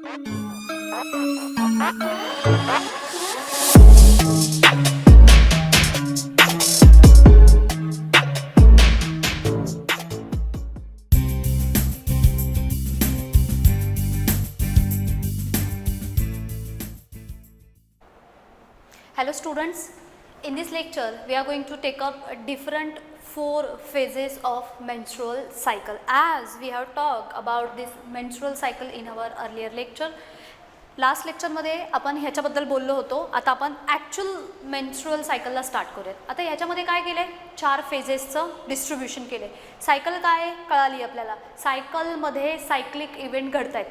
Hello students, in this lecture we are going to take up different 4 phases of menstrual cycle, as we have talked about this menstrual cycle in our earlier lecture. Last लेक्चरमध्ये आपण ह्याच्याबद्दल बोललो होतो. आता आपण actual menstrual सायकलला start करूयात. आता ह्याच्यामध्ये काय केलं आहे, 4 फेजेसचं डिस्ट्रीब्युशन केलं आहे. सायकल काय कळाली आपल्याला. सायकलमध्ये सायक्लिक इव्हेंट घडत आहेत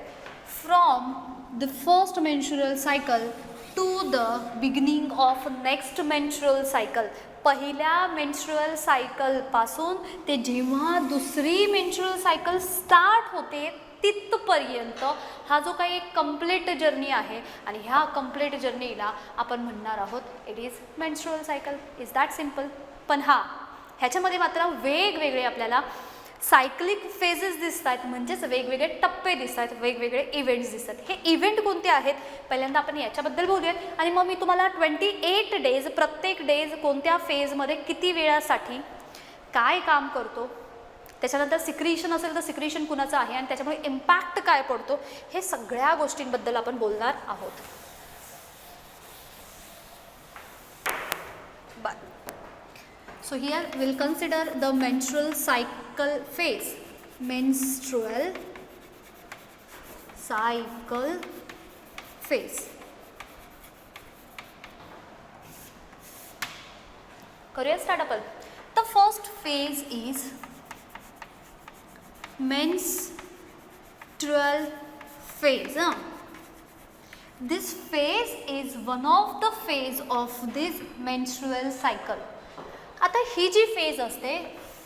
from the first menstrual cycle to the beginning of next menstrual cycle. पहिल्या मेन्स्ट्रुअल सायकलपासून ते जेव्हा दुसरी मेन्स्ट्रुअल सायकल स्टार्ट होते तिथपर्यंत हा जो काही एक कंप्लीट जर्नी आहे, आणि ह्या कंप्लीट जर्नीला आपण म्हणणार आहोत it is menstrual cycle. Is that simple. पण ह्याच्यामध्ये मात्र वेगवेगळे आपल्याला सायक्लिक फेजेस दिसत आहेत, म्हणजेच वेगवेगळे टप्पे दिसत आहेत, वेगवेगळे इव्हेंट्स दिसत आहेत. हे इव्हेंट कोणते आहेत पहिल्यांदा आपण याच्याबद्दल बोलूयात, आणि मग मी तुम्हाला 28 डेज प्रत्येक डेज कोणत्या फेजमध्ये किती वेळासाठी काय काम करतो, त्याच्यानंतर सिक्रिशन असेल तर सिक्रिशन कुणाचं आहे आणि त्याच्यामुळे इम्पॅक्ट काय पडतो, हे सगळ्या गोष्टींबद्दल आपण बोलणार आहोत. So here we'll consider the menstrual cycle phase. Menstrual cycle phase. करूया स्टार्ट आपण. The first phase is menstrual phase. This phase is one of the phase of this menstrual cycle. आता ही जी फेज असते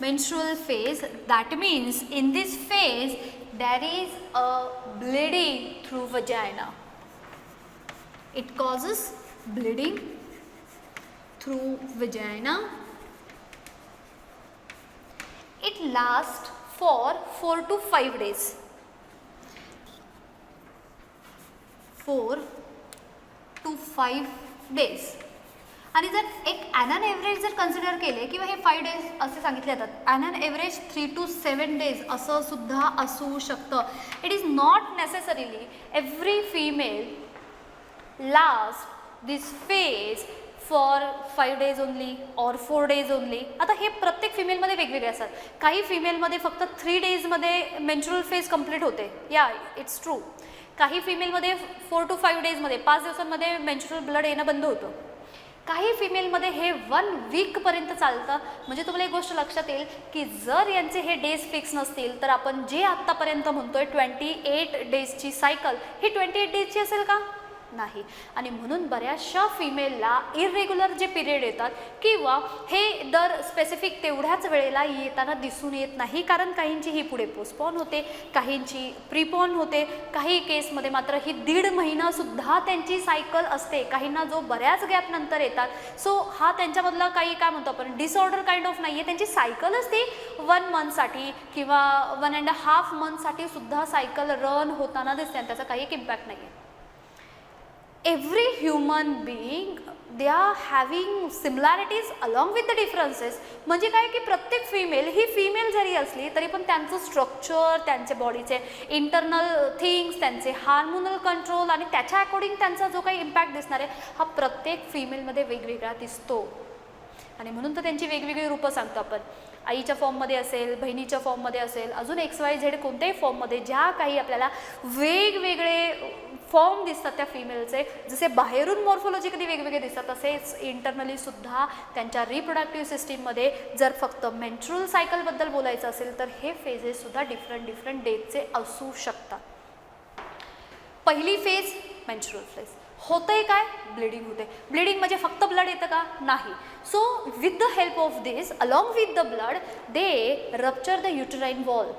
menstrual phase, that means in this phase there is a bleeding through वजायना. It causes bleeding through वजायना. It last for 4 to 5 days. 4 to 5 days. आणि जर एक and average जर consider केले किंवा हे 5 days असे सांगितले जातात, ॲन एव्हरेज 3 to 7 days असं सुद्धा असू शकतं. It is not necessarily every female last this phase for 5 days only or 4 days only. आता हे प्रत्येक फिमेलमध्ये वेगवेगळे असतात. काही फिमेलमध्ये फक्त 3 days मेन्स्ट्रुअल फेज कंप्लीट होते, या इट्स ट्रू. काही फिमेलमध्ये 4 to 5 days 5 दिवसांमध्ये मेन्स्ट्रुअल ब्लड येणं बंद होतं. काही फिमेलमध्ये हे 1 weekपर्यंत चालतं. म्हणजे तुम्हाला एक गोष्ट लक्षात येईल की जर यांचे हे डेज फिक्स नसतील तर आपण जे आत्तापर्यंत म्हणतोय 28 डेजची सायकल, ही 28 डेजची असेल का? नाही. आणि म्हणून बऱ्याचशा फिमेलला इरेग्युलर जे पिरियड येतात किंवा हे दर स्पेसिफिक तेवढ्याच वेळेला येताना दिसून येत नाही, कारण काहींची ही पुढे पोस्टपोन होते, काहींची प्रीपोन होते, काही केसमध्ये मात्र ही 1.5 महिनासुद्धा त्यांची सायकल असते, काहींना जो बऱ्याच गॅप नंतर येतात. सो हा त्यांच्यामधला काही काय म्हणतो आपण डिसऑर्डर काइंड ऑफ नाही आहे. त्यांची सायकल असते 1 monthसाठी किंवा 1.5 monthसाठी सुद्धा सायकल रन होताना दिसते, आणि त्याचा काही एक इम्पॅक्ट नाही आहे. Every human being they are having similarities along with the differences. म्हणजे काय की प्रत्येक फिमेल ही फिमेल जरी असली तरी पण त्यांचं स्ट्रक्चर, त्यांचे बॉडीचे इंटरनल थिंग्स, त्यांचे हार्मोनल कंट्रोल आणि त्याच्या अकॉर्डिंग त्यांचा जो काही इम्पॅक्ट दिसणार आहे हा प्रत्येक फिमेलमध्ये वेगवेगळा दिसतो. आणि म्हणून तर त्यांची वेगवेगळी रूपं सांगतो आपण. आईच्या फॉर्ममध्ये असेल, बहिणीच्या फॉर्ममध्ये असेल, अजून XYZ कोणत्याही फॉर्ममध्ये ज्या काही आपल्याला वेगवेगळे फॉर्म दिसतात त्या फिमेलचे, जसे बाहेरून मॉर्फोलॉजिकली वेगवेगळे दिसतात तसेच इंटरनली सुद्धा त्यांच्या रिप्रोडक्टिव्ह सिस्टीममध्ये जर फक्त मेन्स्ट्रुअल सायकलबद्दल बोलायचं असेल तर हे फेजेससुद्धा डिफरंट डेटचे असू शकतात. पहिली फेज मेन्स्ट्रुअल फेज. होतंय काय? ब्लिडिंग होते. ब्लिडिंग म्हणजे फक्त ब्लड येतं का? नाही. So with the help of this along with the blood they rupture the uterine wall,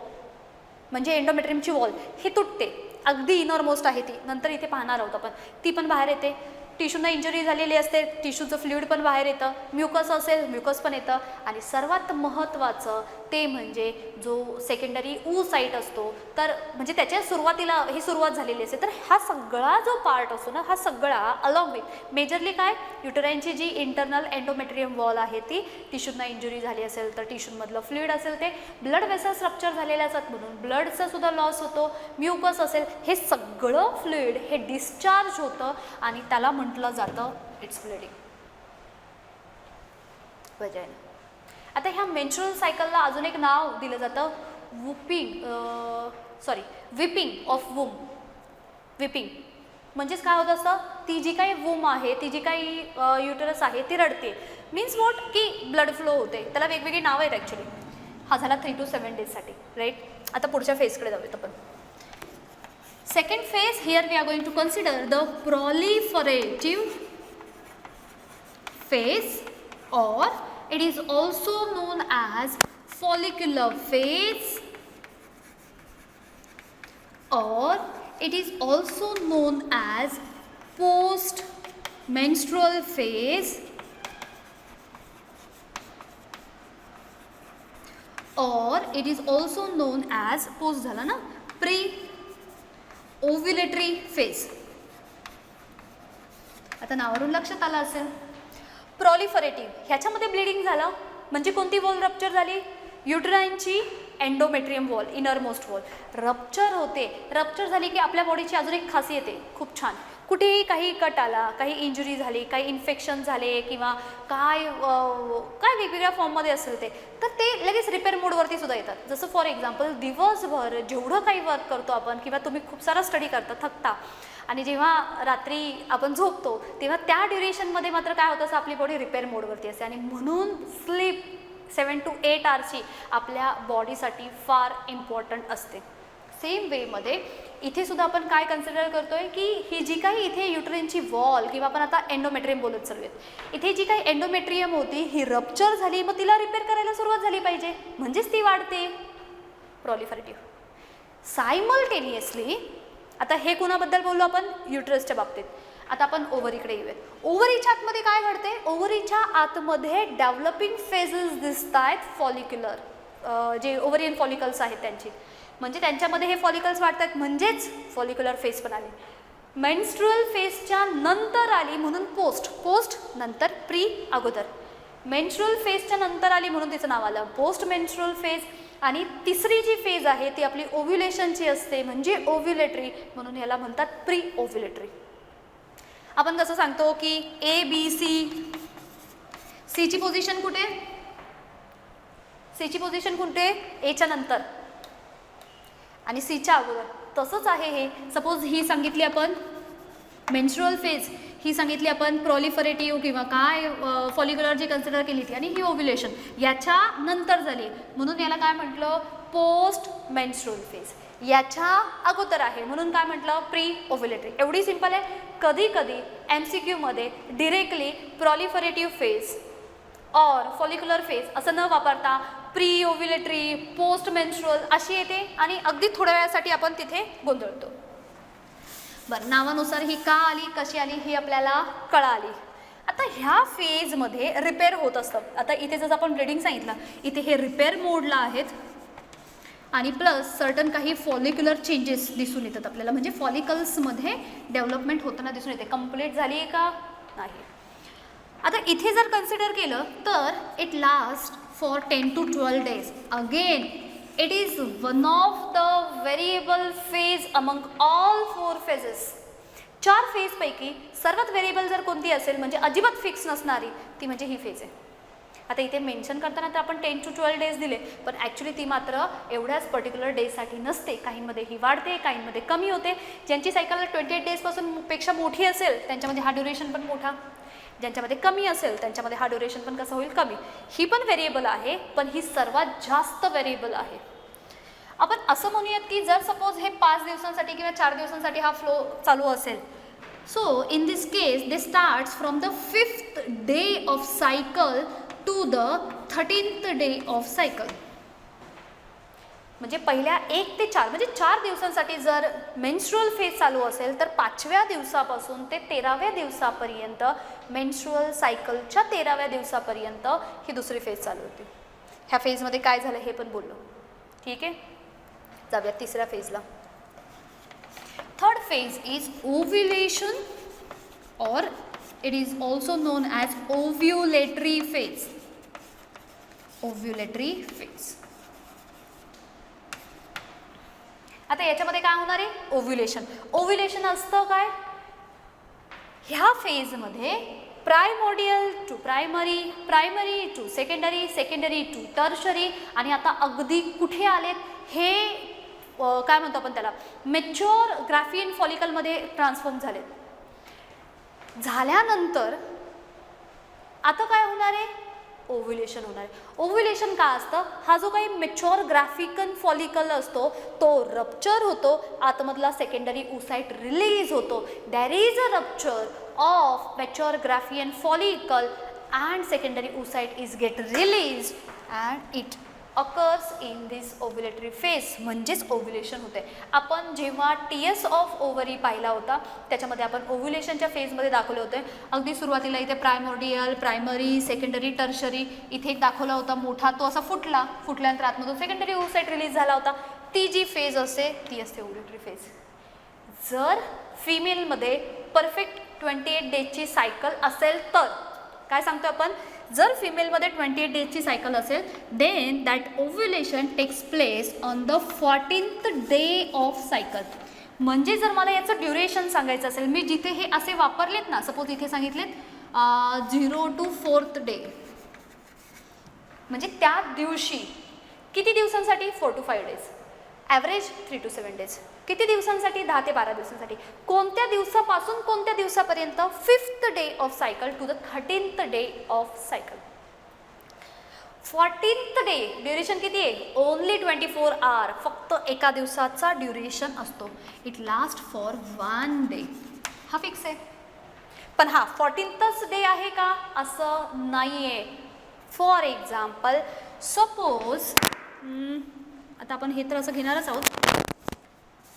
म्हणजे एंडोमेट्रियमची वॉल ही तुटते. अगदी इनरमोस्ट आहे ती, नंतर इथे पाहणार आहोत आपण, ती पण बाहेर येते. टिश्यूना इंजुरी झालेली असते, टिश्यूचं फ्लुइड पण बाहेर येतं, म्युकस असेल म्युकस पण येतं, आणि सर्वात महत्त्वाचं ते म्हणजे जो सेकंडरी साईट असतो, तर म्हणजे त्याच्या सुरुवातीला ही सुरुवात झालेली असते. तर हा सगळा जो पार्ट असतो ना, हा सगळा अलॉंग विथ मेजरली काय, युटराईनची जी इंटरनल एंडोमेट्रियम वॉल आहे ती टिश्यूना इंजुरी झाली असेल तर टिश्यूमधलं फ्लुइड असेल ते ब्लड वेसल्स रप्चर झालेले असतात म्हणून ब्लडचा सुद्धा लॉस होतो, म्युकस असेल, हे सगळं फ्लुइड हे डिस्चार्ज होतं आणि त्याला म्हटलं जातं इट्स ब्लिडिंग, वजायना. आता ह्या मेन्स्ट्रुअल सायकलला अजून एक नाव दिलं जातं विपिंग ऑफ वूम. विपिंग म्हणजेच काय होत असतं, ती जी काही वूम आहे, ती जी काही युटरस आहे ती रडते, मीन्स वॉट की ब्लड फ्लो होते. त्याला वेगवेगळी नावं आहेत ॲक्च्युली. हा झाला 3 to 7 डेजसाठी, राईट. आता पुढच्या फेजकडे जाऊयात आपण. Second phase, here we are going to consider the proliferative phase, or it is also known as follicular phase, or it is also known as post menstrual phase, or it is also known as post झाला ना, pre ovulatory phase. आता नावावरून लक्षात आलं असेल. प्रॉलिफरेटिव्ह, ह्याच्यामध्ये bleeding झालं म्हणजे कोणती वॉल रप्चर झाली, युटराईनची endometrium wall, innermost wall rupture होते. रप्चर झाली की आपल्या बॉडीची अजून एक खासियत आहे, खूप छान, कुठेही काही कट आला, काही इंजुरी झाली, काही इन्फेक्शन झाले किंवा काय वेगवेगळ्या फॉर्ममध्ये असेल ते, तर ते लगेच रिपेअर मोडवरती सुद्धा येतात. जसं फॉर एक्झाम्पल दिवसभर जेवढं काही वर्क करतो आपण किंवा तुम्ही खूप सारा स्टडी करता, थकता, आणि जेव्हा रात्री आपण झोपतो तेव्हा त्या ड्युरेशनमध्ये मात्र काय होतं असं आपली बॉडी रिपेअर मोडवरती असते, आणि म्हणून स्लीप 7 to 8 hours आपल्या बॉडीसाठी फार इम्पॉर्टंट असते. सेम वेमध्ये इथे सुद्धा आपण काय कन्सिडर करतोय की ही जी काही इथे युटरेनची वॉल किंवा आपण आता एंडोमेट्रियम बोलत चालूयात, इथे जी काही एंडोमेट्रियम होती ही रप्चर झाली, मग तिला रिपेअर करायला सुरुवात झाली पाहिजे, म्हणजेच ती वाढते. प्रॉलिफरेटिव्ह. सायमल्टेनियसली आता हे कुणाबद्दल बोललो आपण, युटरसच्या बाबतीत. आता आपण ओव्हरीकडे येऊयात. ओव्हरीच्या आतमध्ये काय घडते, ओव्हरीच्या आतमध्ये डेव्हलपिंग फेजेस दिसत आहेत फॉलिक्युलर, जे ओव्हरियन फॉलिकल्स आहेत त्यांची, म्हणजे त्यांच्यामध्ये हे फॉलिकल्स वाढतात, म्हणजेच फॉलिक्युलर फेज पण आली. मेन्स्ट्रुअल फेजच्या नंतर आली म्हणून पोस्ट नंतर प्री अगोदर, मेन्स्ट्रुअल फेजच्या नंतर आली म्हणून तिचं नाव आलं पोस्ट मेन्स्ट्रुअल फेज. आणि तिसरी जी फेज आहे ती आपली ओव्ह्युलेशनची असते, म्हणजे ओव्ह्युलेटरी, म्हणून याला म्हणतात प्री ओव्ह्युलेटरी. आपण कसं सांगतो की ABC, सीची पोझिशन कुठे, सीची पोझिशन कुठे, एच्या नंतर आणि सीच्या अगोदर, तसंच आहे हे. सपोज ही सांगितली आपण मेन्स्ट्रुअल फेज, ही सांगितली आपण प्रॉलिफरेटिव्ह किंवा काय फॉलिक्युलर जी कन्सिडर केली ती, आणि ही ओव्ह्युलेशन याच्या नंतर झाली म्हणून याला काय म्हटलं, पोस्ट मेन्स्ट्रुअल फेज. याच्या अगोदर आहे म्हणून काय म्हटलं, प्री ओव्ह्युलेटरी. एवढी सिंपल आहे. कधी कधी MCQमध्ये डिरेक्टली प्रॉलिफरेटिव्ह फेज और फॉलिक्युलर फेज असं न वापरता प्री ओव्ह्युलेटरी, पोस्ट मेन्स्ट्रुअल अशी येते, आणि अगदी थोड्या वेळासाठी आपण तिथे गोंधळतो. बरं, नावानुसार ही का आली, कशी आली ही आपल्याला कळाली. आता ह्या फेजमध्ये रिपेअर होत असतं. आता इथे जसं आपण ब्लिडिंग सांगितलं, इथे हे रिपेअर मोडला आहेत, आणि प्लस सर्टन काही फॉलिक्युलर चेंजेस दिसून येतात आपल्याला, म्हणजे फॉलिकल्समध्ये डेव्हलपमेंट होताना दिसून येते. कंप्लीट झाली आहे का नाही. आता इथे जर कन्सिडर केलं तर it last for 10 to 12 days. Again it is one of the variable phase among all 4 phases. 4 फेजपैकी सर्वात व्हेरिएबल जर कोणती असेल म्हणजे अजिबात फिक्स नसणारी, ती म्हणजे ही फेज आहे. आता इथे मेन्शन करताना तर आपण 10 to 12 days दिले, पण ॲक्च्युली ती मात्र एवढ्याच पर्टिक्युलर डेजसाठी नसते. काहींमध्ये ही वाढते, काहींमध्ये कमी होते. ज्यांची सायकल 28 days पेक्षा मोठी असेल त्यांच्यामध्ये हा ड्युरेशन पण मोठा, ज्यांच्यामध्ये कमी असेल त्यांच्यामध्ये हा ड्युरेशन पण कसं होईल, कमी. ही पण व्हेरिएबल आहे, पण ही सर्वात जास्त व्हेरिएबल आहे. आपण असं म्हणूयात की जर सपोज हे 5 दिवसांसाठी किंवा 4 दिवसांसाठी हा फ्लो चालू असेल, so in this case they starts from the 5th day of cycle to the 13th day of cycle. म्हणजे पहिल्या 1 ते 4 म्हणजे 4 दिवसांसाठी जर मेन्स्ट्रुअल फेज चालू असेल तर 5व्या दिवसापासून ते 13व्या दिवसापर्यंत मेन्स्ट्रुअल सायकलच्या 13व्या दिवसापर्यंत ही दुसरी फेज चालू होती. ह्या फेजमध्ये काय झालं हे पण बोललो. ठीक आहे, जाऊया तिसऱ्या फेजला. Third phase is ovulation or it is also known as ovulatory phase. Ovulatory phase. आता याच्यामध्ये काय होणार आहे? ओव्ह्युलेशन. ओव्ह्युलेशन असतं काय? ह्या फेजमध्ये primordial to primary, primary to secondary, secondary to tertiary आणि आता अगदी कुठे आलेत हे काय म्हणतो आपण त्याला मॅच्युअर ग्राफियन फॉलिकलमध्ये ट्रान्सफॉर्म झालेत. झाल्यानंतर आता काय होणार आहे? ओव्ह्युलेशन होणार आहे. ओव्ह्युलेशन का असतं? हा जो काही मॅच्युअर ग्राफिकन फॉलिकल असतो तो रप्चर होतो, आतमधला सेकंडरी ओसाइट रिलीज होतो. There is a rupture of mature Graafian follicle and secondary oocyte is get release and it occurs in this ovulatory phase, म्हणजेच ओव्ह्युलेशन होते. आपण जेव्हा TS ऑफ ओव्हरी पाहिला होता त्याच्यामध्ये आपण ओव्ह्युलेशनच्या फेजमध्ये दाखवले होते. अगदी सुरुवातीला इथे प्रायमोडियल, प्रायमरी, सेकंडरी, टर्शरी इथे एक दाखवला होता मोठा, तो असा फुटल्यानंतर आतमधून सेकंडरी ओसाइट रिलीज झाला होता. ती जी फेज असते ती असते ओव्ह्युलेटरी फेज. जर फिमेलमध्ये परफेक्ट 28 डेजची सायकल असेल तर काय सांगतो आपण? जर फिमेलमध्ये 28 डेजची सायकल असेल then that ovulation takes place on the 14th day of cycle. म्हणजे जर मला याचं ड्युरेशन सांगायचं असेल, मी जिथे हे असे वापरलेत ना, सपोज इथे सांगितलेत 0 to 4th डे, म्हणजे त्या दिवशी किती दिवसांसाठी? 4 to 5 days, average 3 to 7 days. किती दिवसांसाठी? 10 ते 12 दिवसांसाठी. कोणत्या दिवसापासून कोणत्या दिवसापर्यंत? 5th day of cycle to the 13th day of cycle. 14th day duration किती आहे? ओनली 24 आवर, फक्त एका दिवसाचा ड्युरेशन असतो. It last for 1 day. हा फिक्स आहे. पण हा 14th डे आहे का? असं नाही आहे. फॉर एक्झाम्पल सपोज आता आपण हे तर असं घेणारच आहोत.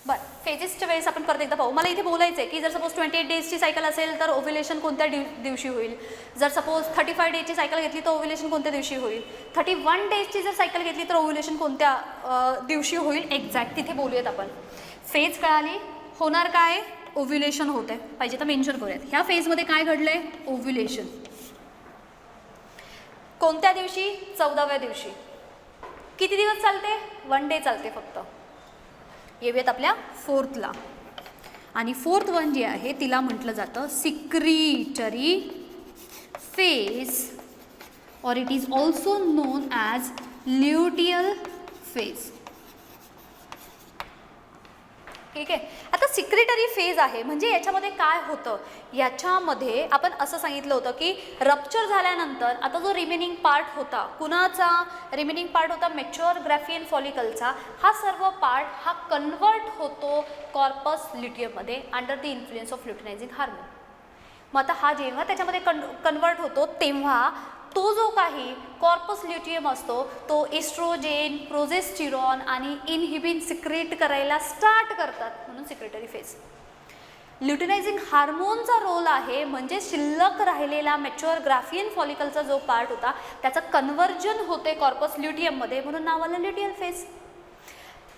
बरं, फेजेसच्या वेळेस आपण परत एकदा पाहू. मला इथे बोलायचं आहे की जर सपोज 28 डेजची सायकल असेल तर ओव्ह्युलेशन कोणत्या दिवशी होईल. जर सपोज 35 डेजची सायकल घेतली तर ओव्ह्युलेशन कोणत्या दिवशी होईल. 31 डेजची जर सायकल घेतली तर ओव्ह्युलेशन कोणत्या दिवशी होईल एक्झॅक्ट तिथे बोलूयात आपण. फेज कळाली, होणार काय? ओव्ह्युलेशन होत आहे. पाहिजे तर मेन्शन करूयात. ह्या फेजमध्ये काय घडलं आहे? ओव्ह्युलेशन. कोणत्या दिवशी? 14व्या दिवशी. किती दिवस चालते? 1 डे चालते फक्त. येऊयात आपल्या 4thला. आणि 4th वन जी आहे तिला म्हटलं जातं सिक्रीटरी फेज और it is also known as luteal phase. ठीक आहे. आता सिक्रेटरी फेज आहे म्हणजे याच्यामध्ये काय होतं? याच्यामध्ये आपण असं सांगितलं होतं की रप्चर झाल्यानंतर आता जो रिमेनिंग पार्ट होता, कुणाचा रिमेनिंग पार्ट होता? मॅच्युअर ग्राफियन फॉलिकलचा. हा सर्व पार्ट हा कन्वर्ट होतो कॉर्पस ल्युटियममध्ये under the influence of luteinizing hormone. मग आता हा जेव्हा त्याच्यामध्ये कन्वर्ट होतो तेव्हा तो जो काही कॉर्पस ल्युटियम असतो तो इस्ट्रोजेन, प्रोजेस्टिरॉन आणि इनहिबिन सिक्रेट करायला स्टार्ट करतात, म्हणून सिक्रेटरी फेज. ल्युटिनायझिंग हार्मोनचा रोल आहे म्हणजे शिल्लक राहिलेला मॅच्युअर ग्राफियन फॉलिकलचा जो पार्ट होता त्याचं कन्व्हर्जन होते कॉर्पस ल्युटियममध्ये, म्हणून नाव आलं ल्युटियल फेज.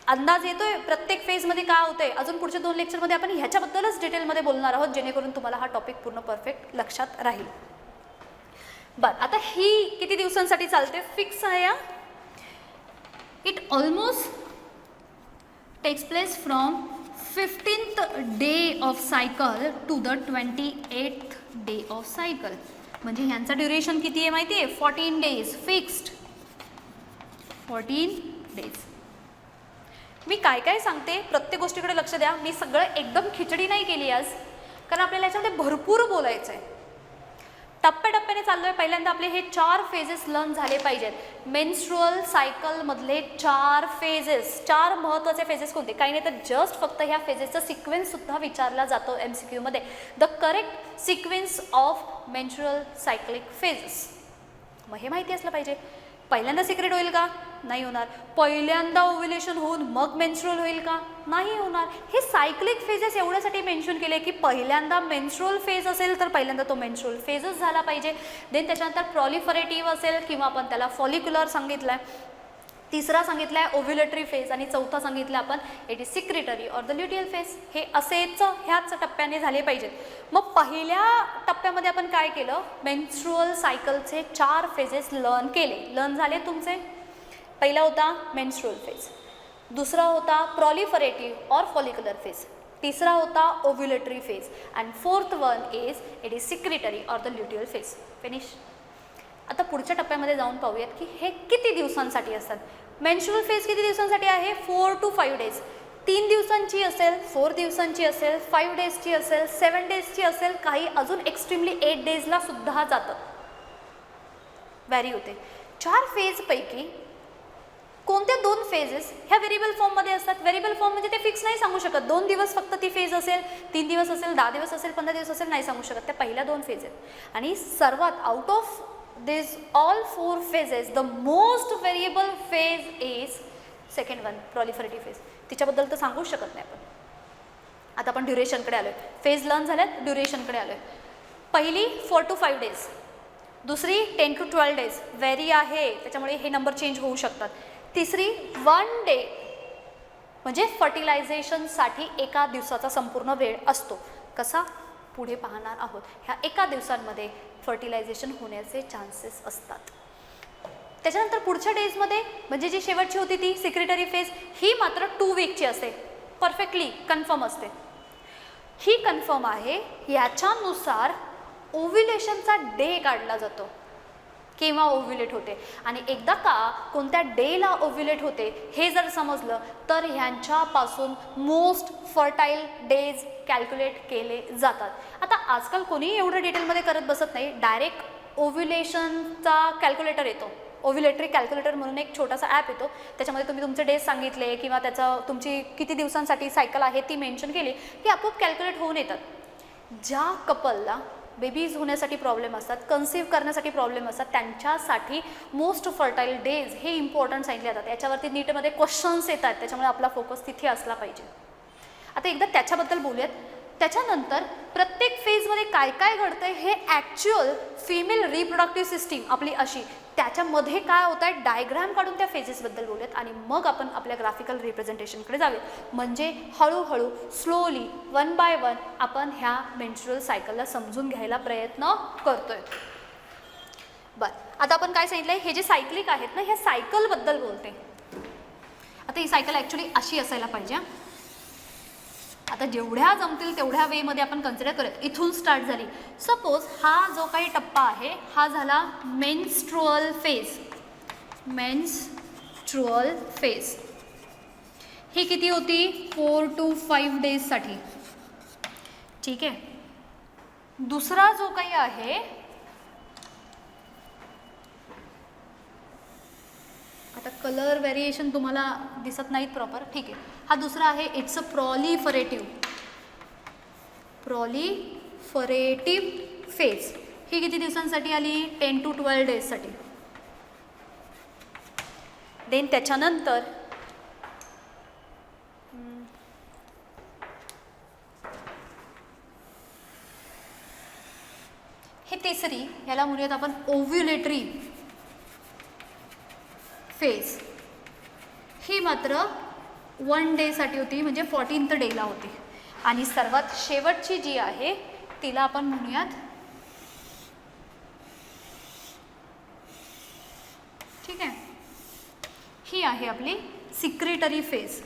अंदाज येतोय प्रत्येक फेजमध्ये काय होतंय? अजून पुढच्या 2 लेक्चरमध्ये आपण ह्याच्याबद्दलच डिटेलमध्ये बोलणार आहोत जेणेकरून तुम्हाला हा टॉपिक पूर्ण परफेक्ट लक्षात राहील. बरं, आता ही किती दिवसांसाठी चालते? फिक्स आहे. It almost text place from 15th day of cycle to the 28th day of cycle. म्हणजे ह्यांचा ड्युरेशन किती आहे माहिती आहे? 14 डेज फिक्स्ड. 14 डेज. मी काय काय सांगते प्रत्येक गोष्टीकडे लक्ष द्या. मी सगळं एकदम खिचडी नाही केली आज, कारण आपल्याला याच्यामध्ये भरपूर बोलायचं आहे. टप्प्याटप्प्याने चाललो आहे. पहिल्यांदा आपले हे 4 फेजेस लर्न झाले पाहिजेत. मेन्स्ट्रुअल सायकलमधले 4 फेजेस, 4 महत्त्वाचे फेजेस कोणते? काही नाही तर जस्ट फक्त ह्या फेजेसचा सिक्वेन्ससुद्धा विचारला जातो MCQमध्ये. The correct sequence of menstrual cyclic phases. मग हे माहिती असलं पाहिजे. पहिल्यांदा सिक्रेट होईल का? नाही होणार. पहिल्यांदा ओव्युलेशन होऊन मग मेन्स्ट्रुअल होईल का? नाही होणार. हे सायक्लिक फेजेस एवढ्यासाठी मेन्शन केले की पहिल्यांदा मेन्स्ट्रुअल फेज असेल तर पहिल्यांदा तो मेन्स्ट्रुअल फेजच झाला पाहिजे. देन त्याच्यानंतर प्रॉलिफरेटिव्ह असेल किंवा आपण त्याला फॉलिक्युलर सांगितलं आहे. तिसरा सांगितला आहे ओव्युलेटरी फेज आणि चौथा सांगितलं आपण it is secretory or the luteal phase. हे असेच ह्याच टप्प्याने झाले पाहिजेत. मग पहिल्या टप्प्यामध्ये आपण काय केलं? मेन्स्ट्रुअल सायकलचे 4 फेजेस लर्न झाले तुमचे. पहिला होता मेन्स्ट्रुअल फेज, दुसरा होता प्रॉलिफरेटिव्ह ऑर फॉलिक्युलर फेज, तिसरा होता ovulatory phase and fourth one is it is secretory or the luteal phase. Finish. आता पुढच्या टप्प्यामध्ये जाऊन पाहूयात की हे किती दिवसांसाठी असतात. मेन्स्ट्रुअल फेज किती दिवसांसाठी आहे? 4 to 5 days. 3 दिवसांची असेल, 4 दिवसांची असेल, 5 daysची असेल, 7 daysची असेल, काही अजून एक्स्ट्रीमली 8 daysला सुद्धा जातं, व्हॅरी होते. 4 फेजपैकी कोणत्या 2 फेजेस ह्या व्हेरिएबल फॉर्ममध्ये असतात? व्हेरिएबल फॉर्म म्हणजे ते फिक्स नाही सांगू शकत. 2 दिवस फक्त ती फेज असेल, 3 दिवस असेल, 10 दिवस असेल, 15 दिवस असेल, नाही सांगू शकत. त्या पहिल्या 2 फेज आहेत. आणि सर्वात out of this all 4 phases the most variable phase is second one proliferative phase. तिच्याबद्दल तर सांगूच शकत नाही आपण. आता आपण ड्युरेशनकडे आलोय. फेज लर्न झाल्यात, ड्युरेशनकडे आलोय. पहिली 4 to 5 days, दुसरी 10 to 12 days, व्हेरी आहे त्याच्यामुळे हे नंबर चेंज होऊ शकतात. तिसरी 1 day म्हणजे फर्टिलायझेशनसाठी एका दिवसाचा संपूर्ण वेळ असतो. कसा? पुढे पाहणार आहोत. ह्या एका दिवसांमध्ये फर्टिलायझेशन होण्याचे चान्सेस असतात. त्याच्यानंतर पुढच्या डेजमध्ये म्हणजे जी शेवटची होती ती सिक्रेटरी फेज, ही मात्र 2 वीकची असते. परफेक्टली कन्फर्म असते. ही कन्फर्म आहे. याच्यानुसार ओव्युलेशनचा डे काढला जातो, केव्हा ओव्युलेट होते आणि एकदा का कोणत्या डेला ओव्युलेट होते हे जर समजलं तर ह्यांच्यापासून मोस्ट फर्टाईल डेज कॅल्क्युलेट केले जातात. आता आजकाल कोणीही एवढं डिटेलमध्ये करत बसत नाही. डायरेक्ट ओव्युलेशनचा कॅल्क्युलेटर येतो, ओव्युलेटरी कॅल्क्युलेटर म्हणून एक छोटासा ॲप येतो. त्याच्यामध्ये तुम्ही तुमचे डेज सांगितले किंवा त्याचं तुमची किती दिवसांसाठी सायकल आहे ती मेन्शन केली की आपोआप कॅल्क्युलेट होऊन येतात. ज्या कपलला बेबीज होण्यासाठी प्रॉब्लेम असतात, कन्सीव्ह करण्यासाठी प्रॉब्लेम असतात, त्यांच्यासाठी मोस्ट फर्टाईल डेज हे इम्पॉर्टंट सांगितले जातात. याच्यावरती नीटमध्ये क्वेश्चन्स येतात, त्याच्यामुळे आपला फोकस तिथे असला पाहिजे. आता एकदा त्याच्याबद्दल बोलूयात. त्याच्यानंतर प्रत्येक फेजमध्ये काय काय घडतंय हे ॲक्च्युअल फिमेल रिप्रोडक्टिव्ह सिस्टीम आपली अशी, त्याच्यामध्ये काय होतं आहे डायग्राम काढून त्या फेजेसबद्दल बोलूयात आणि मग आपण आपल्या ग्राफिकल रिप्रेझेंटेशनकडे जाऊयात. म्हणजे हळूहळू स्लोली 1 by 1 आपण ह्या मेन्स्ट्रुअल सायकलला समजून घ्यायला प्रयत्न करतोय. बरं, आता आपण काय सांगितलं आहे, हे जे सायक्लिक आहेत ना ह्या सायकलबद्दल बोलते. आता ही सायकल ॲक्च्युली अशी असायला पाहिजे. आता जेवढ्या जमतील तेवढ्या वेमध्ये आपण कन्सिडर करूयात. इथून स्टार्ट झाली. सपोज हा जो काही टप्पा आहे हा झाला मेन्स्ट्रुअल फेज. मेन्स्ट्रुअल फेज ही किती होती? 4 to 5 daysसाठी. ठीक आहे. दुसरा जो काही आहे आता कलर व्हेरिएशन तुम्हाला दिसत नाहीत प्रॉपर, ठीक आहे. हा दुसरा आहे इट्स अ प्रॉलिफरेटिव्ह फेज. ही किती दिवसांसाठी आली? 10 to 12 daysसाठी. देन त्याच्यानंतर हे तिसरी, ह्याला म्हणूयात आपण ओव्युलेटरी फेज. ही मात्र 1 डेसाठी होती, म्हणजे 14th डेला होती. आणि सर्वात शेवटची जी आहे तिला आपण म्हणूयात, ठीक आहे, ही आहे आपली सिक्रेटरी फेज.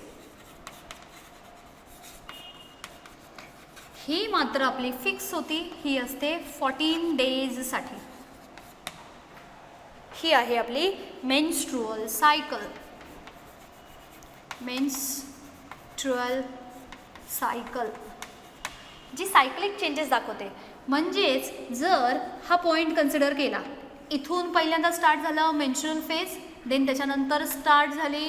ही मात्र आपली फिक्स होती, ही असते 14 daysसाठी. ही आहे आपली मेन्स्ट्रुअल सायकल. मेन्स्ट्रुअल सायकल जी सायक्लिक चेंजेस दाखवते. म्हणजेच जर हा पॉईंट कन्सिडर केला, इथून पहिल्यांदा स्टार्ट झालं मेन्स्ट्रुअल फेज, देन त्याच्यानंतर स्टार्ट झाली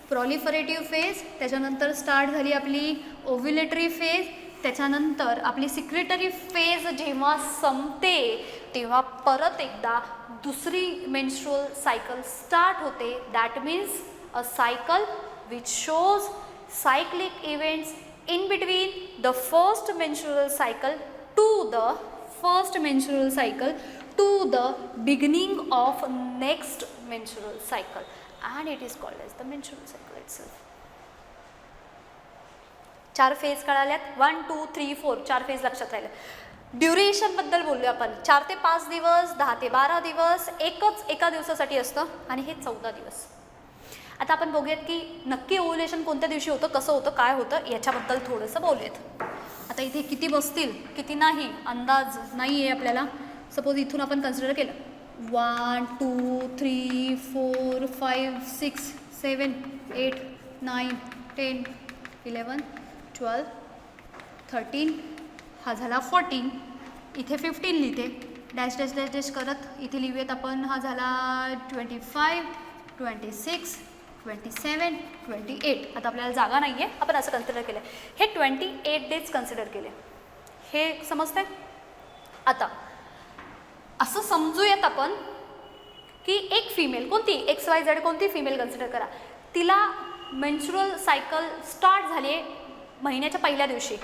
प्रॉलिफरेटिव्ह फेज, त्याच्यानंतर स्टार्ट झाली आपली ओव्युलेटरी फेज, त्याच्यानंतर आपली सिक्रेटरी फेज जेव्हा संपते तेव्हा परत एकदा दुसरी मेन्स्ट्रुअल सायकल स्टार्ट होते. That means a cycle which shows cyclic events in between the first menstrual cycle to the beginning of next menstrual cycle, and it is called as the menstrual cycle itself. 4 phase कळाल्यात. 1 2 3 4 4 phase लक्षात राहिले. Duration बद्दल बोलूया आपण. 4 ते 5 दिवस, 10 ते 12 दिवस एका दिवसासाठी असतं आणि हे 14 दिवस. आता आपण बघूयात की नक्की ओव्ह्युलेशन कोणत्या दिवशी होतं, कसं होतं, काय होतं याच्याबद्दल थोडंसं बोलूयात. आता इथे किती बसतील किती नाही अंदाज नाही आहे आपल्याला. सपोज इथून आपण कन्सिडर केलं 1 2 3 4 5 6 7 8 9 10 11 12 13 हा झाला 14. इथे 15 लिहिते डॅश डॅश डॅश डॅश करत इथे लिहूयात आपण. हा झाला 25 26 27 28. आता आपल्याला जागा नाही आहे, आपण असं कन्सिडर केलं. हे 28 डेज कन्सिडर केले. हे समजतंय. आता असं समजूयात आपण की एक फिमेल कोणती XYZ कोणती फिमेल कन्सिडर करा, तिला मेन्स्ट्रुअल सायकल स्टार्ट झाली महिन्याच्या पहिल्या दिवशी,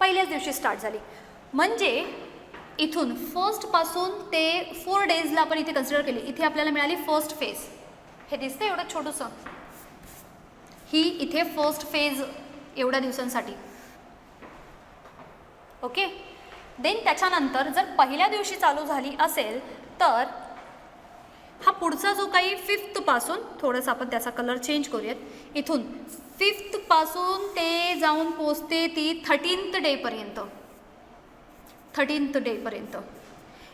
पहिल्याच दिवशी स्टार्ट झाली. म्हणजे इथून फर्स्टपासून ते 4 डेजला आपण इथे कन्सिडर केली. इथे आपल्याला मिळाली फर्स्ट फेज. हे दिसतं एवढं छोटंसं. ही इथे फर्स्ट फेज एवढ्या दिवसांसाठी. ओके. देन त्याच्यानंतर जर पहिल्या दिवशी चालू झाली असेल तर हा पुढचा जो काही 5th पासून थोडंसं आपण त्याचा कलर चेंज करूयात. इथून 5th पासून ते जाऊन पोचते ती 13th डेपर्यंत. 13th डेपर्यंत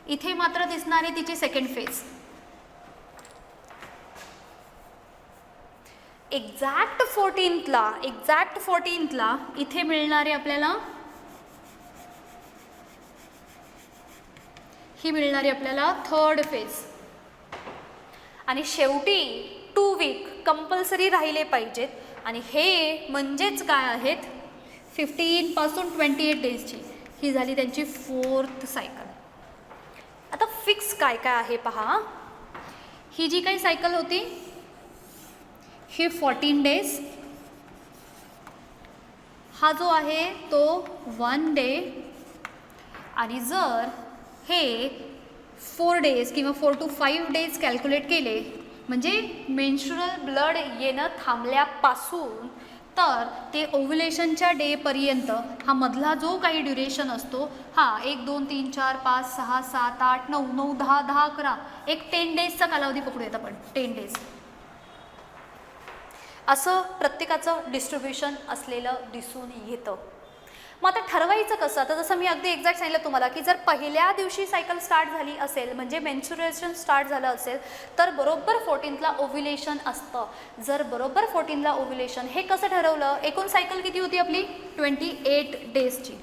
इथे मात्र दिसणारी तिची सेकंड फेज. एक्झॅक्ट 14th इथे मिळणारे आपल्याला ही मिळणारी आपल्याला थर्ड फेज. आणि शेवटी 2 वीक कंपल्सरी राहिले पाहिजेत. आणि हे म्हणजेच काय आहेत 15 पासून 28 डेजची ही झाली त्यांची 4th सायकल. आता फिक्स काय काय आहे पहा. ही जी काही सायकल होती हे 14 डेज. हा जो आहे तो 1 डे. आणि जर हे 4 डेज किंवा 4 to 5 डेज कॅल्क्युलेट केले म्हणजे मेन्स्ट्रुअल ब्लड येणं थांबल्यापासून तर ते ओव्ह्युलेशनच्या डेपर्यंत हा मधला जो काही ड्युरेशन असतो हा 1 2 3 4 5 6 7 8 9 9 10 10 11 एक 10 डेजचा कालावधी पकडूयात आपण. 10 डेज असं प्रत्येकाचं डिस्ट्रीब्युशन असलेलं दिसून येतं. मग आता ठरवायचं कसं. आता जसं मी अगदी एक्झॅक्ट सांगितलं तुम्हाला की जर पहिल्या दिवशी सायकल स्टार्ट झाली असेल म्हणजे मेन्स्ट्रुएशन स्टार्ट झालं असेल तर बरोबर 14thला ओव्ह्युलेशन असतं. जर बरोबर 14thला ओव्ह्युलेशन हे कसं ठरवलं. एकूण सायकल किती होती आपली 28 डेजची.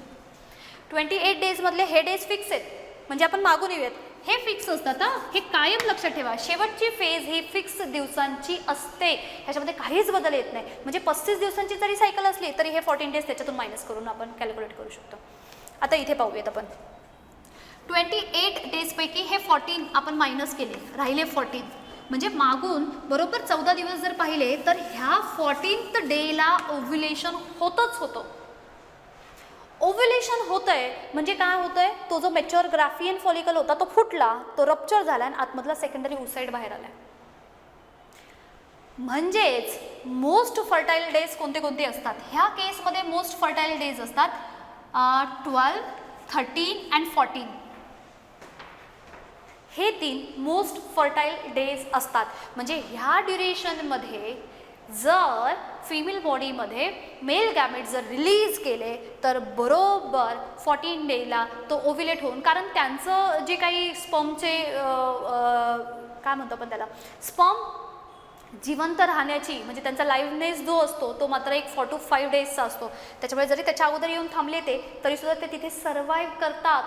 28 डेजमधले हे डेज फिक्स आहेत म्हणजे आपण मागून येऊयात. हे फिक्स असतात. हे कायम लक्षात ठेवा. शेवटची फेज ही फिक्स दिवसांची असते. ह्याच्यामध्ये काहीच बदल येत नाही. म्हणजे 35 दिवसांची जरी सायकल असली तरी हे 14 डेज त्याच्यातून मायनस करून आपण कॅल्क्युलेट करू शकतो. आता इथे पाहूयात आपण 28 डेजपैकी हे 14 आपण मायनस केले राहिले 14. म्हणजे मागून बरोबर 14 दिवस जर पाहिले तर ह्या 14th डेला ओव्ह्युलेशन होतंच होतं. ओव्ह्युलेशन होतं आहे म्हणजे काय होतं आहे. तो जो मॅच्युअर ग्राफियन फॉलिकल होता तो फुटला, तो रप्चर झाला आणि आतमधला सेकंडरी ओसाइड बाहेर आला. म्हणजेच मोस्ट फर्टाईल डेज कोणते कोणते असतात. ह्या केसमध्ये मोस्ट फर्टाईल डेज असतात 12, 13 and 14. हे 3 मोस्ट फर्टाईल डेज असतात. म्हणजे ह्या ड्युरेशनमध्ये जर फिमेल बॉडीमध्ये मेल गॅमेट जर रिलीज केले तर बरोबर 14 डेला तो ओव्ह्युलेट होऊन, कारण त्यांचं जे काही स्पर्मचे काय म्हणतो आपण त्याला स्पर्म जिवंत राहण्याची म्हणजे त्यांचा लाईव्हनेस जो असतो तो मात्र एक 4 to 5 डेजचा असतो. त्याच्यामुळे जरी त्याच्या अगोदर येऊन थांबले ते तरीसुद्धा ते तिथे सर्वाईव्ह करतात.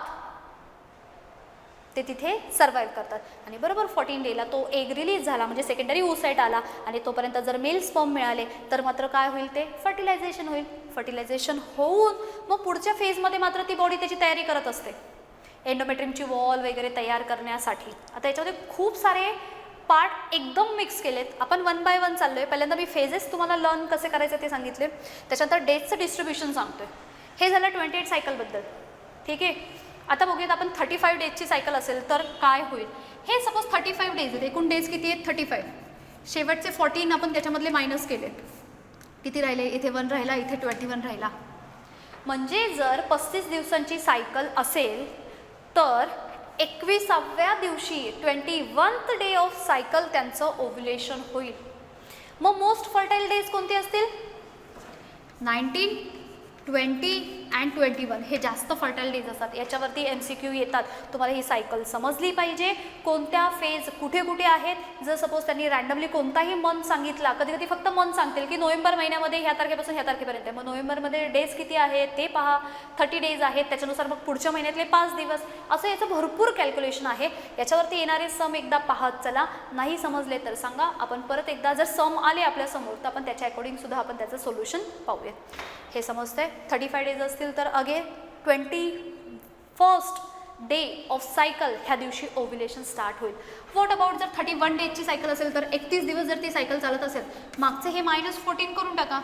ते तिथे सर्वाईव्ह करतात. आणि बरोबर 14 डेला तो एग रिलीज झाला, म्हणजे सेकंडरी ओसाईट आला, आणि तोपर्यंत जर मेल स्पर्म मिळाले तर मात्र काय होईल, ते फर्टिलायझेशन होईल. फर्टिलायझेशन होऊन मग पुढच्या फेजमध्ये मात्र ती बॉडी त्याची तयारी करत असते एंडोमेट्रियमची वॉल वगैरे तयार करण्यासाठी. आता याच्यामध्ये खूप सारे पार्ट एकदम मिक्स केलेत. आपण 1 बाय 1 चाललो आहे. पहिल्यांदा मी फेजेस तुम्हाला लर्न कसे करायचे ते सांगितले, त्याच्यानंतर डेजचं डिस्ट्रीब्युशन सांगतोय. हे झालं 28 सायकलबद्दल. ठीक आहे, आता बघूयात आपण 35 डेजची सायकल असेल तर काय होईल. हे सपोज 35 डेज आहेत, एकूण डेज किती आहेत 35. शेवटचे 14 आपण त्याच्यामधले मायनस केले, किती राहिले, इथे 1 राहिला, इथे 21 राहिला. म्हणजे जर 35 दिवसांची सायकल असेल तर 21व्या दिवशी 21th डे ऑफ सायकल त्यांचं ओव्युलेशन होईल. मग मोस्ट फर्टाईल डेज कोणते असतील, 19, 20 अँड 21. हे जास्त फर्टाईल डेज असतात. याच्यावरती MCQ येतात. तुम्हाला ही सायकल समजली पाहिजे, कोणत्या फेज कुठे कुठे आहेत. जर सपोज त्यांनी रँडमली कोणताही मंथ सांगितला, कधी कधी फक्त मंथ सांगतील की नोव्हेंबर महिन्यामध्ये ह्या तारखेपासून ह्या तारखेपर्यंत, मग नोव्हेंबरमध्ये डेज किती आहेत ते पहा, 30 डेज आहेत, त्याच्यानुसार मग पुढच्या महिन्यातले 5 दिवस, असं याचं भरपूर कॅल्क्युलेशन आहे. याच्यावरती येणारे सम एकदा पाहत चला. नाही समजले तर सांगा, आपण परत एकदा जर सम आले आपल्यासमोर तर आपण त्याच्या अकॉर्डिंग सुद्धा आपण त्याचं सोल्युशन पाहूयात. हे समजतंय. 35 डेज असतील तर again 21st day of cycle ह्या दिवशी ओव्युलेशन स्टार्ट होईल. व्हॉट अबाउट जर 31 डेजची सायकल असेल तर 31 दिवस जर ती सायकल चालत असेल, मागचे हे -14 करून टाका,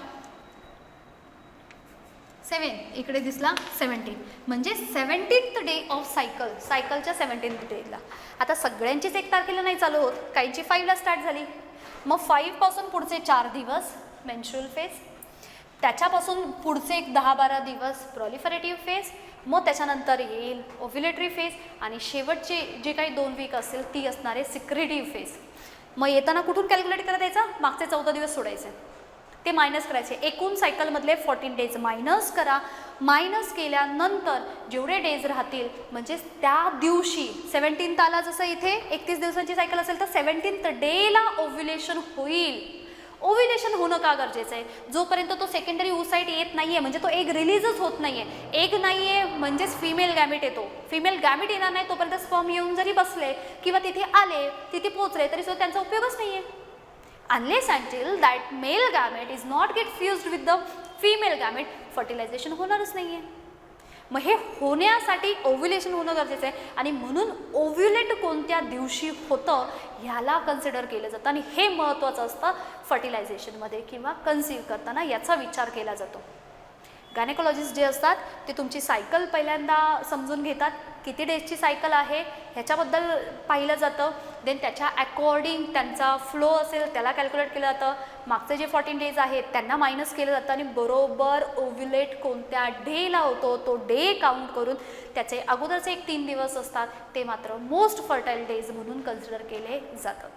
7 इकडे दिसला 17, म्हणजे 17th डे ऑफ सायकल, सायकलच्या 17th डेला. आता सगळ्यांचीच 1 तारखेला नाही चालू होत, काहींची 5ला स्टार्ट झाली. मग 5 पासून पुढचे 4 दिवस मेन्स्ट्रुअल फेज, त्याच्यापासून पुढचे एक 10-12 दिवस प्रॉलिफरेटिव्ह फेज, मग त्याच्यानंतर येईल ओव्युलेटरी फेज, आणि शेवटचे जे काही 2 वीक असेल ती असणारे सिक्रेटिव्ह फेज. मग येताना कुठून कॅल्क्युलेट करत यायचा, मागचे 14 दिवस सोडायचे, ते मायनस करायचे. एकूण सायकलमधले 14 डेज मायनस करा. मायनस केल्यानंतर जेवढे डेज राहतील, म्हणजे त्या दिवशी 17th आला, जसं इथे 31 दिवसांची सायकल असेल तर 17th डेला ओव्युलेशन होईल. ओव्युलेशन होणं का गरजेचं आहे, जोपर्यंत तो सेकंडरी ओसाईट येत नाही आहे, म्हणजे तो एग रिलीजच होत नाही आहे. एग नाही आहे म्हणजेच फिमेल गॅमेट येतो. फिमेल गॅमेट येणार नाही तोपर्यंत स्पर्म येऊन जरी बसले किंवा तिथे आले, तिथे पोचले, तरी सुद्धा त्यांचा उपयोगच नाही आहे. Unless until that male gamete is not get fused with the female gamete, fertilisation होणारच नाही आहे. मग हे होण्यासाठी ओव्युलेशन होणं गरजेचं आहे, आणि म्हणून ओव्युलेट कोणत्या दिवशी होतं ह्याला कन्सिडर केलं जातं, आणि हे महत्त्वाचं असतं फर्टिलायझेशनमध्ये किंवा कन्सीव्ह करताना, याचा विचार केला जातो. गायनेकोलॉजिस्ट जे असतात ते तुमची सायकल पहिल्यांदा समजून घेतात, किती डेजची सायकल आहे ह्याच्याबद्दल पाहिलं जातं. देन त्याच्या अकॉर्डिंग त्यांचा फ्लो असेल त्याला कॅल्क्युलेट केलं जातं. मागचे जे 14 डेज आहेत त्यांना मायनस केलं जातं, आणि बरोबर ओव्युलेट कोणत्या डेला होतो तो डे काउंट करून त्याचे अगोदरचे एक 3 दिवस असतात ते मात्र मोस्ट फर्टाईल डेज म्हणून कन्सिडर केले जातात.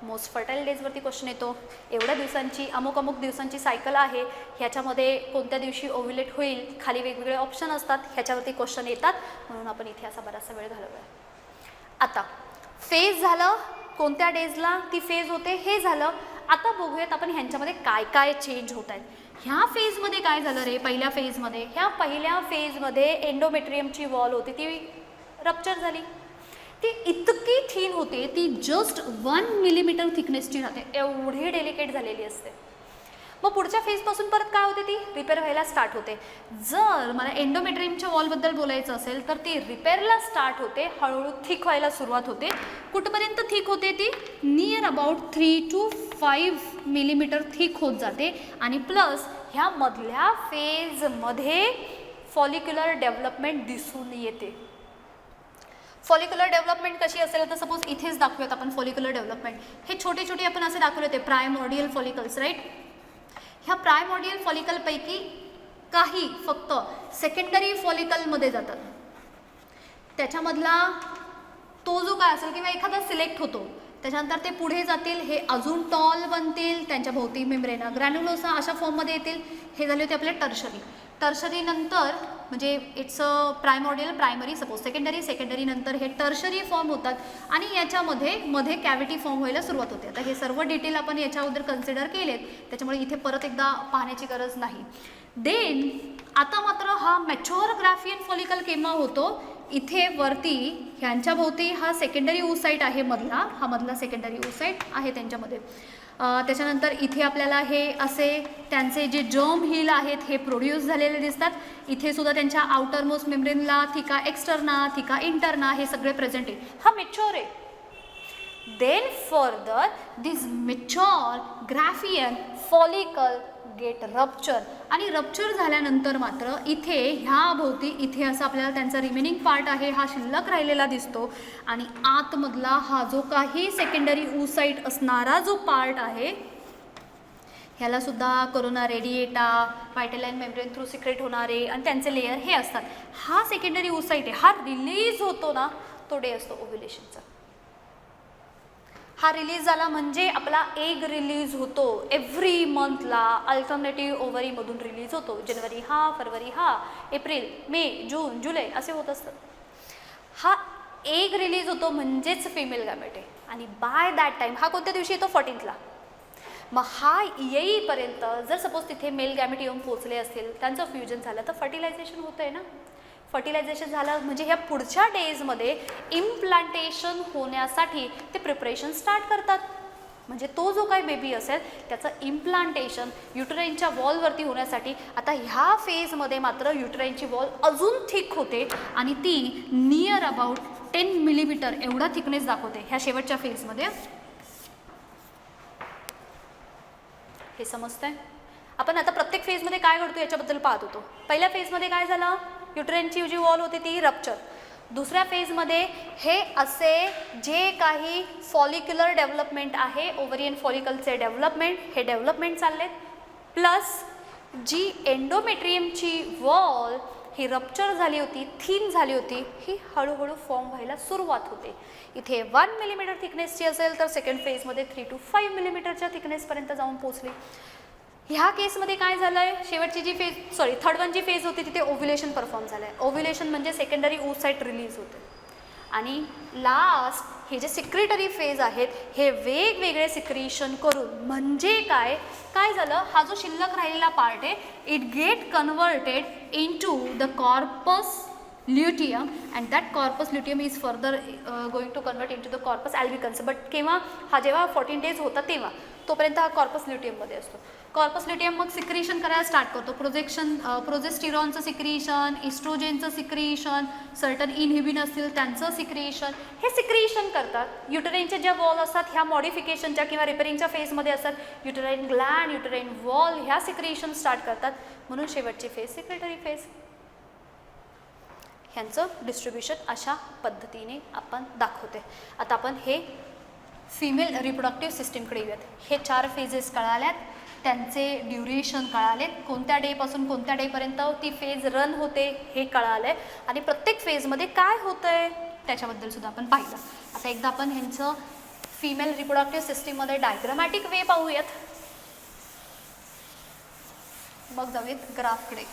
मोस्ट फर्टाईल डेजवरती क्वेश्चन येतो, एवढ्या दिवसांची अमुक अमुक दिवसांची सायकल आहे, ह्याच्यामध्ये कोणत्या दिवशी ओव्युलेट होईल, खाली वेगवेगळे ऑप्शन असतात, ह्याच्यावरती क्वेश्चन येतात, म्हणून आपण इथे असा बराचसा वेळ घालवूया. आता फेज झालं, कोणत्या डेजला ती फेज होते हे झालं. आता बघूयात आपण ह्यांच्यामध्ये काय काय चेंज होत आहेत. ह्या फेजमध्ये काय झालं रे, पहिल्या फेजमध्ये, ह्या पहिल्या फेजमध्ये एंडोमेट्रियमची वॉल होती ती रप्चर झाली. ती इतकी थिन होते, ती जस्ट 1 मिलीमीटर थिकनेसची राहते, एवढी डेलिकेट झालेली असते. मग पुढच्या फेजपासून परत काय होते, ती रिपेअर व्हायला स्टार्ट होते. जर मला एंडोमेट्रियमच्या वॉलबद्दल बोलायचं असेल तर ती रिपेअरला स्टार्ट होते, हळूहळू थिक व्हायला सुरुवात होते. कुठपर्यंत थिक होते, ती near about 3 to 5 millimetre thick होत जाते. आणि प्लस ह्या मधल्या फेजमध्ये फॉलिक्युलर डेव्हलपमेंट दिसून येते. फॉलिक्युलर डेव्हलपमेंट कशी असेल तर सपोज इथेच दाखवूयात आपण फॉलिक्युलर डेव्हलपमेंट. हे छोटे छोटे आपण असे दाखवले होते प्रायमॉर्डियल फॉलिकल्स, राईट. ह्या प्रायमॉर्डियल फॉलिकलपैकी काही फक्त सेकंडरी फॉलिकलमध्ये जातात. त्याच्यामधला तो जो काय असेल किंवा एखादा सिलेक्ट होतो, त्याच्यानंतर ते पुढे जातील, हे अजून टॉल बनतील, त्यांच्या भोवती मेम्ब्रेना ग्रॅन्युलोसा अशा फॉर्ममध्ये येतील. हे झाले होते आपले टर्शरी. टर्शरी नंतर म्हणजे it's a primordial, primary, suppose secondary, secondary नंतर हे टर्शरी फॉर्म होतात, आणि याच्यामध्ये मध्ये कॅव्हिटी फॉर्म व्हायला सुरुवात होते. आता हे सर्व डिटेल आपण याच्या अगोदर कन्सिडर केलेत, त्याच्यामुळे इथे परत एकदा पाहण्याची गरज नाही. देन आता मात्र हा मॅच्युअर ग्राफियन फॉलिकल केव्हा होतो, इथे वरती ह्यांच्या भोवती हा सेकंडरी oocyte आहे मधला, हा मधला सेकंडरी oocyte आहे त्यांच्यामध्ये. त्याच्यानंतर इथे आपल्याला हे असे त्यांचे जे जर्म हील आहेत हे प्रोड्यूस झालेले दिसतात. इथे सुद्धा त्यांच्या आउटर मोस्ट मेम्ब्रेनला थिका एक्सटर्ना, थिका इंटरना हे सगळे प्रेझेंट आहे. हा मॅच्युअर आहे. Then further this mature graphian follicle get rupture आणि रप्चर झाल्यानंतर मात्र इथे ह्या भोवती इथे असं आपल्याला त्यांचा रिमेनिंग पार्ट आहे हा शिल्लक राहिलेला दिसतो आणि आतमधला हा जो काही सेकंडरी oocyte असणारा जो पार्ट आहे ह्याला सुद्धा corona radiata, vitelline membrane through secrete होणारे आणि त्यांचे लेयर हे असतात. हा सेकंडरी oocyte आहे, हा रिलीज होतो ना तो डे असतो ओव्ह्युलेशनचा. हा रिलीज झाला म्हणजे आपला एग रिलीज होतो एव्हरी मंथला, अल्टरनेटिव्ह ओव्हरीमधून रिलीज होतो. जानेवारी हा, फरवरी हा, एप्रिल, मे, जून, जुलै असे होत असतात. हा एग रिलीज होतो म्हणजेच फिमेल गॅमेट आहे आणि बाय दॅट टाईम हा कोणत्या दिवशी येतो 14th. मग हा येईपर्यंत जर सपोज तिथे मेल गॅमेट येऊन पोचले असतील, त्यांचं फ्युजन झालं तर फर्टिलायझेशन होतं आहे ना. फर्टिलायझेशन झालं म्हणजे ह्या पुढच्या डेजमध्ये इम्प्लांटेशन होण्यासाठी ते प्रिपरेशन स्टार्ट करतात. म्हणजे तो जो काही बेबी असेल त्याचं इम्प्लांटेशन युटराईनच्या वॉलवरती होण्यासाठी आता ह्या फेजमध्ये मात्र युटराईनची वॉल अजून थिक होते आणि ती नियर अबाउट 10 मिलीमीटर एवढा थिकनेस दाखवते ह्या शेवटच्या फेजमध्ये. हे समजतंय? आपण आता प्रत्येक फेजमध्ये काय घडतो याच्याबद्दल पाहत होतो. पहिल्या फेजमध्ये काय झालं, युटराईनची जी वॉल होती ती रप्चर. दुसऱ्या फेजमध्ये हे असे जे काही फॉलिक्युलर डेव्हलपमेंट आहे, ओव्हरियन फॉलिकलचे डेव्हलपमेंट, हे डेव्हलपमेंट चाललेत. प्लस जी एंडोमेट्रियमची वॉल ही रप्चर झाली होती, थिन झाली होती, ही हळूहळू फॉर्म व्हायला सुरुवात होते. इथे 1 मिलीमीटर थिकनेसची असेल तर सेकंड फेजमध्ये 3 to 5 मिलीमीटरच्या थिकनेसपर्यंत जाऊन पोचली. ह्या केसमध्ये काय झालं आहे, शेवटची जी फेज थर्ड वन जी फेज होती तिथे ओव्ह्युलेशन परफॉर्म झालं आहे. ओव्ह्युलेशन म्हणजे सेकंडरी oocyte रिलीज होते आणि लास्ट हे जे सिक्रेटरी फेज आहेत हे वेगवेगळे सिक्रिशन करून म्हणजे काय काय झालं, हा जो शिल्लक राहिलेला पार्ट आहे it get converted into the corpus luteum and that corpus luteum is further going to convert into the corpus albicans. But केव्हा, हा जेव्हा 14 days होता तेव्हा, तोपर्यंत हा कॉर्पस ल्युटियममध्ये असतो. कॉर्पस ल्युटियम मग सिक्रिशन करायला स्टार्ट करतो. प्रोजेस्टिरॉनचं सिक्रिशन, इस्ट्रोजेनचं सिक्रिशन, सर्टन इनहिबिन असतील त्यांचं सिक्रिशन, हे सिक्रिशन करतात. युटराईनच्या ज्या वॉल असतात ह्या मॉडिफिकेशनच्या किंवा रिपेरिंगच्या फेजमध्ये असतात. युटराईन ग्लॅन्ड, युटराईन वॉल ह्या सिक्रिशन स्टार्ट करतात. म्हणून शेवटची फेज सेक्रेटरी फेज. ह्यांचं डिस्ट्रीब्युशन अशा पद्धतीने आपण दाखवते. आता आपण हे फिमेल रिप्रोडक्टिव्ह सिस्टीमकडे येऊयात. हे 4 फेजेस कळाल्यात, त्यांचे ड्युरेशन कळाले, कोणत्या डेपासून कोणत्या डेपर्यंत ती फेज रन होते हे कळालं आहे आणि प्रत्येक फेजमध्ये काय होतं आहे त्याच्याबद्दल सुद्धा आपण पाहिलं. आता एकदा आपण ह्यांचं फिमेल रिप्रोडक्टिव्ह सिस्टीममध्ये डायग्रामॅटिक वे पाहूयात, मग जाऊयात ग्राफकडे.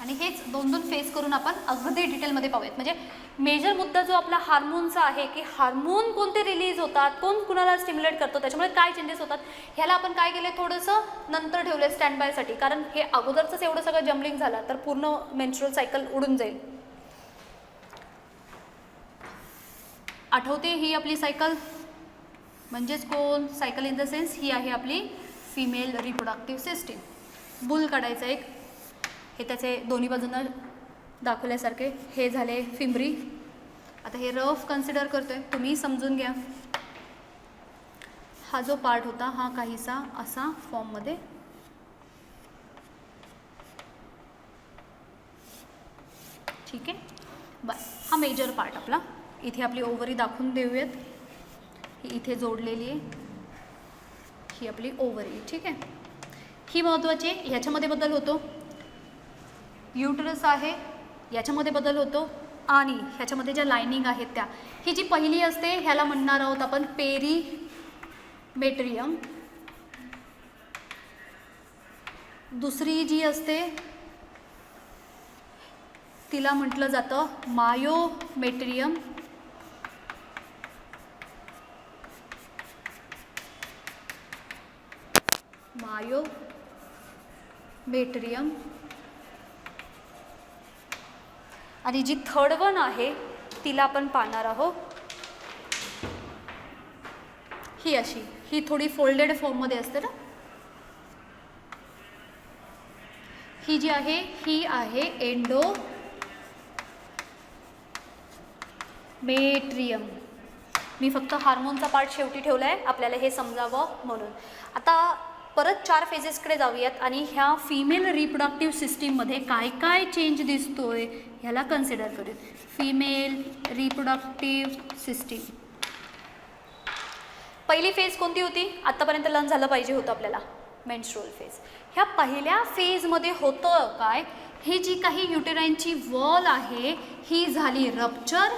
आणि हेच 2-2 फेज करून आपण अगदी डिटेलमध्ये पाहूयात. म्हणजे मेजर मुद्दा जो आपला हार्मोनचा आहे की हार्मोन कोणते रिलीज होतात, कोण कुणाला स्टिम्युलेट करतो, त्याच्यामुळे काय चेंजेस होतात, ह्याला आपण काय केलं थोडंसं नंतर ठेवलं स्टँड बायसाठी. कारण हे अगोदरच एवढं सगळं जम्बलिंग झालं तर पूर्ण मेन्स्ट्रुअल सायकल उडून जाईल. आठवते ही आपली सायकल म्हणजेच कोण, सायकल इन द सेन्स ही आहे आपली फिमेल रिप्रोडक्टिव्ह सिस्टीम. बुल काढायचं एक, हे त्याचे दोन्ही बाजूंना दाखवल्यासारखे, हे झाले फिमरी. आता हे रफ कन्सिडर करतोय, तुम्ही समजून घ्या. हा जो पार्ट होता हा काहीसा असा फॉर्ममध्ये ठीक आहे. बस हा मेजर पार्ट आपला. इथे आपली ओव्हरी दाखवून देऊयात, ही इथे जोडलेली आहे, ही आपली ओव्हरी. ठीक आहे, ही महत्त्वाची आहे. ह्याच्यामध्ये बदल होतो, युटरस आहे याच्यामध्ये बदल होतो आणि ह्याच्यामध्ये ज्या लायनिंग आहेत त्या, ही जी पहिली असते ह्याला म्हणणार आहोत आपण पेरीमेट्रियम. दुसरी जी असते तिला म्हटलं जातं मायोमेट्रियम. मायोमेट्रियम आणि जी थर्ड वन आहे तिला आपण पाहणार आहोत. ही अशी, ही थोडी फोल्डेड फॉर्ममध्ये असते ना. ही जी आहे ही आहे एंडोमेट्रियम. मी फक्त हार्मोनचा पार्ट शेवटी ठेवला आहे आपल्याला हे समजावं म्हणून. आता परत 4 फेजेसकडे जाऊयात आणि ह्या फिमेल रिप्रोडक्टिव्ह सिस्टीममध्ये काय काय चेंज दिसतोय ह्याला कन्सिडर करूयात. Female reproductive system. पहिली फेज कोणती होती? आत्तापर्यंत लर्न झालं पाहिजे होतं आपल्याला, मेन्स्ट्रुअल फेज. ह्या पहिल्या फेजमध्ये होतं काय, ही जी काही युटेराइनची वॉल आहे ही झाली रप्चर,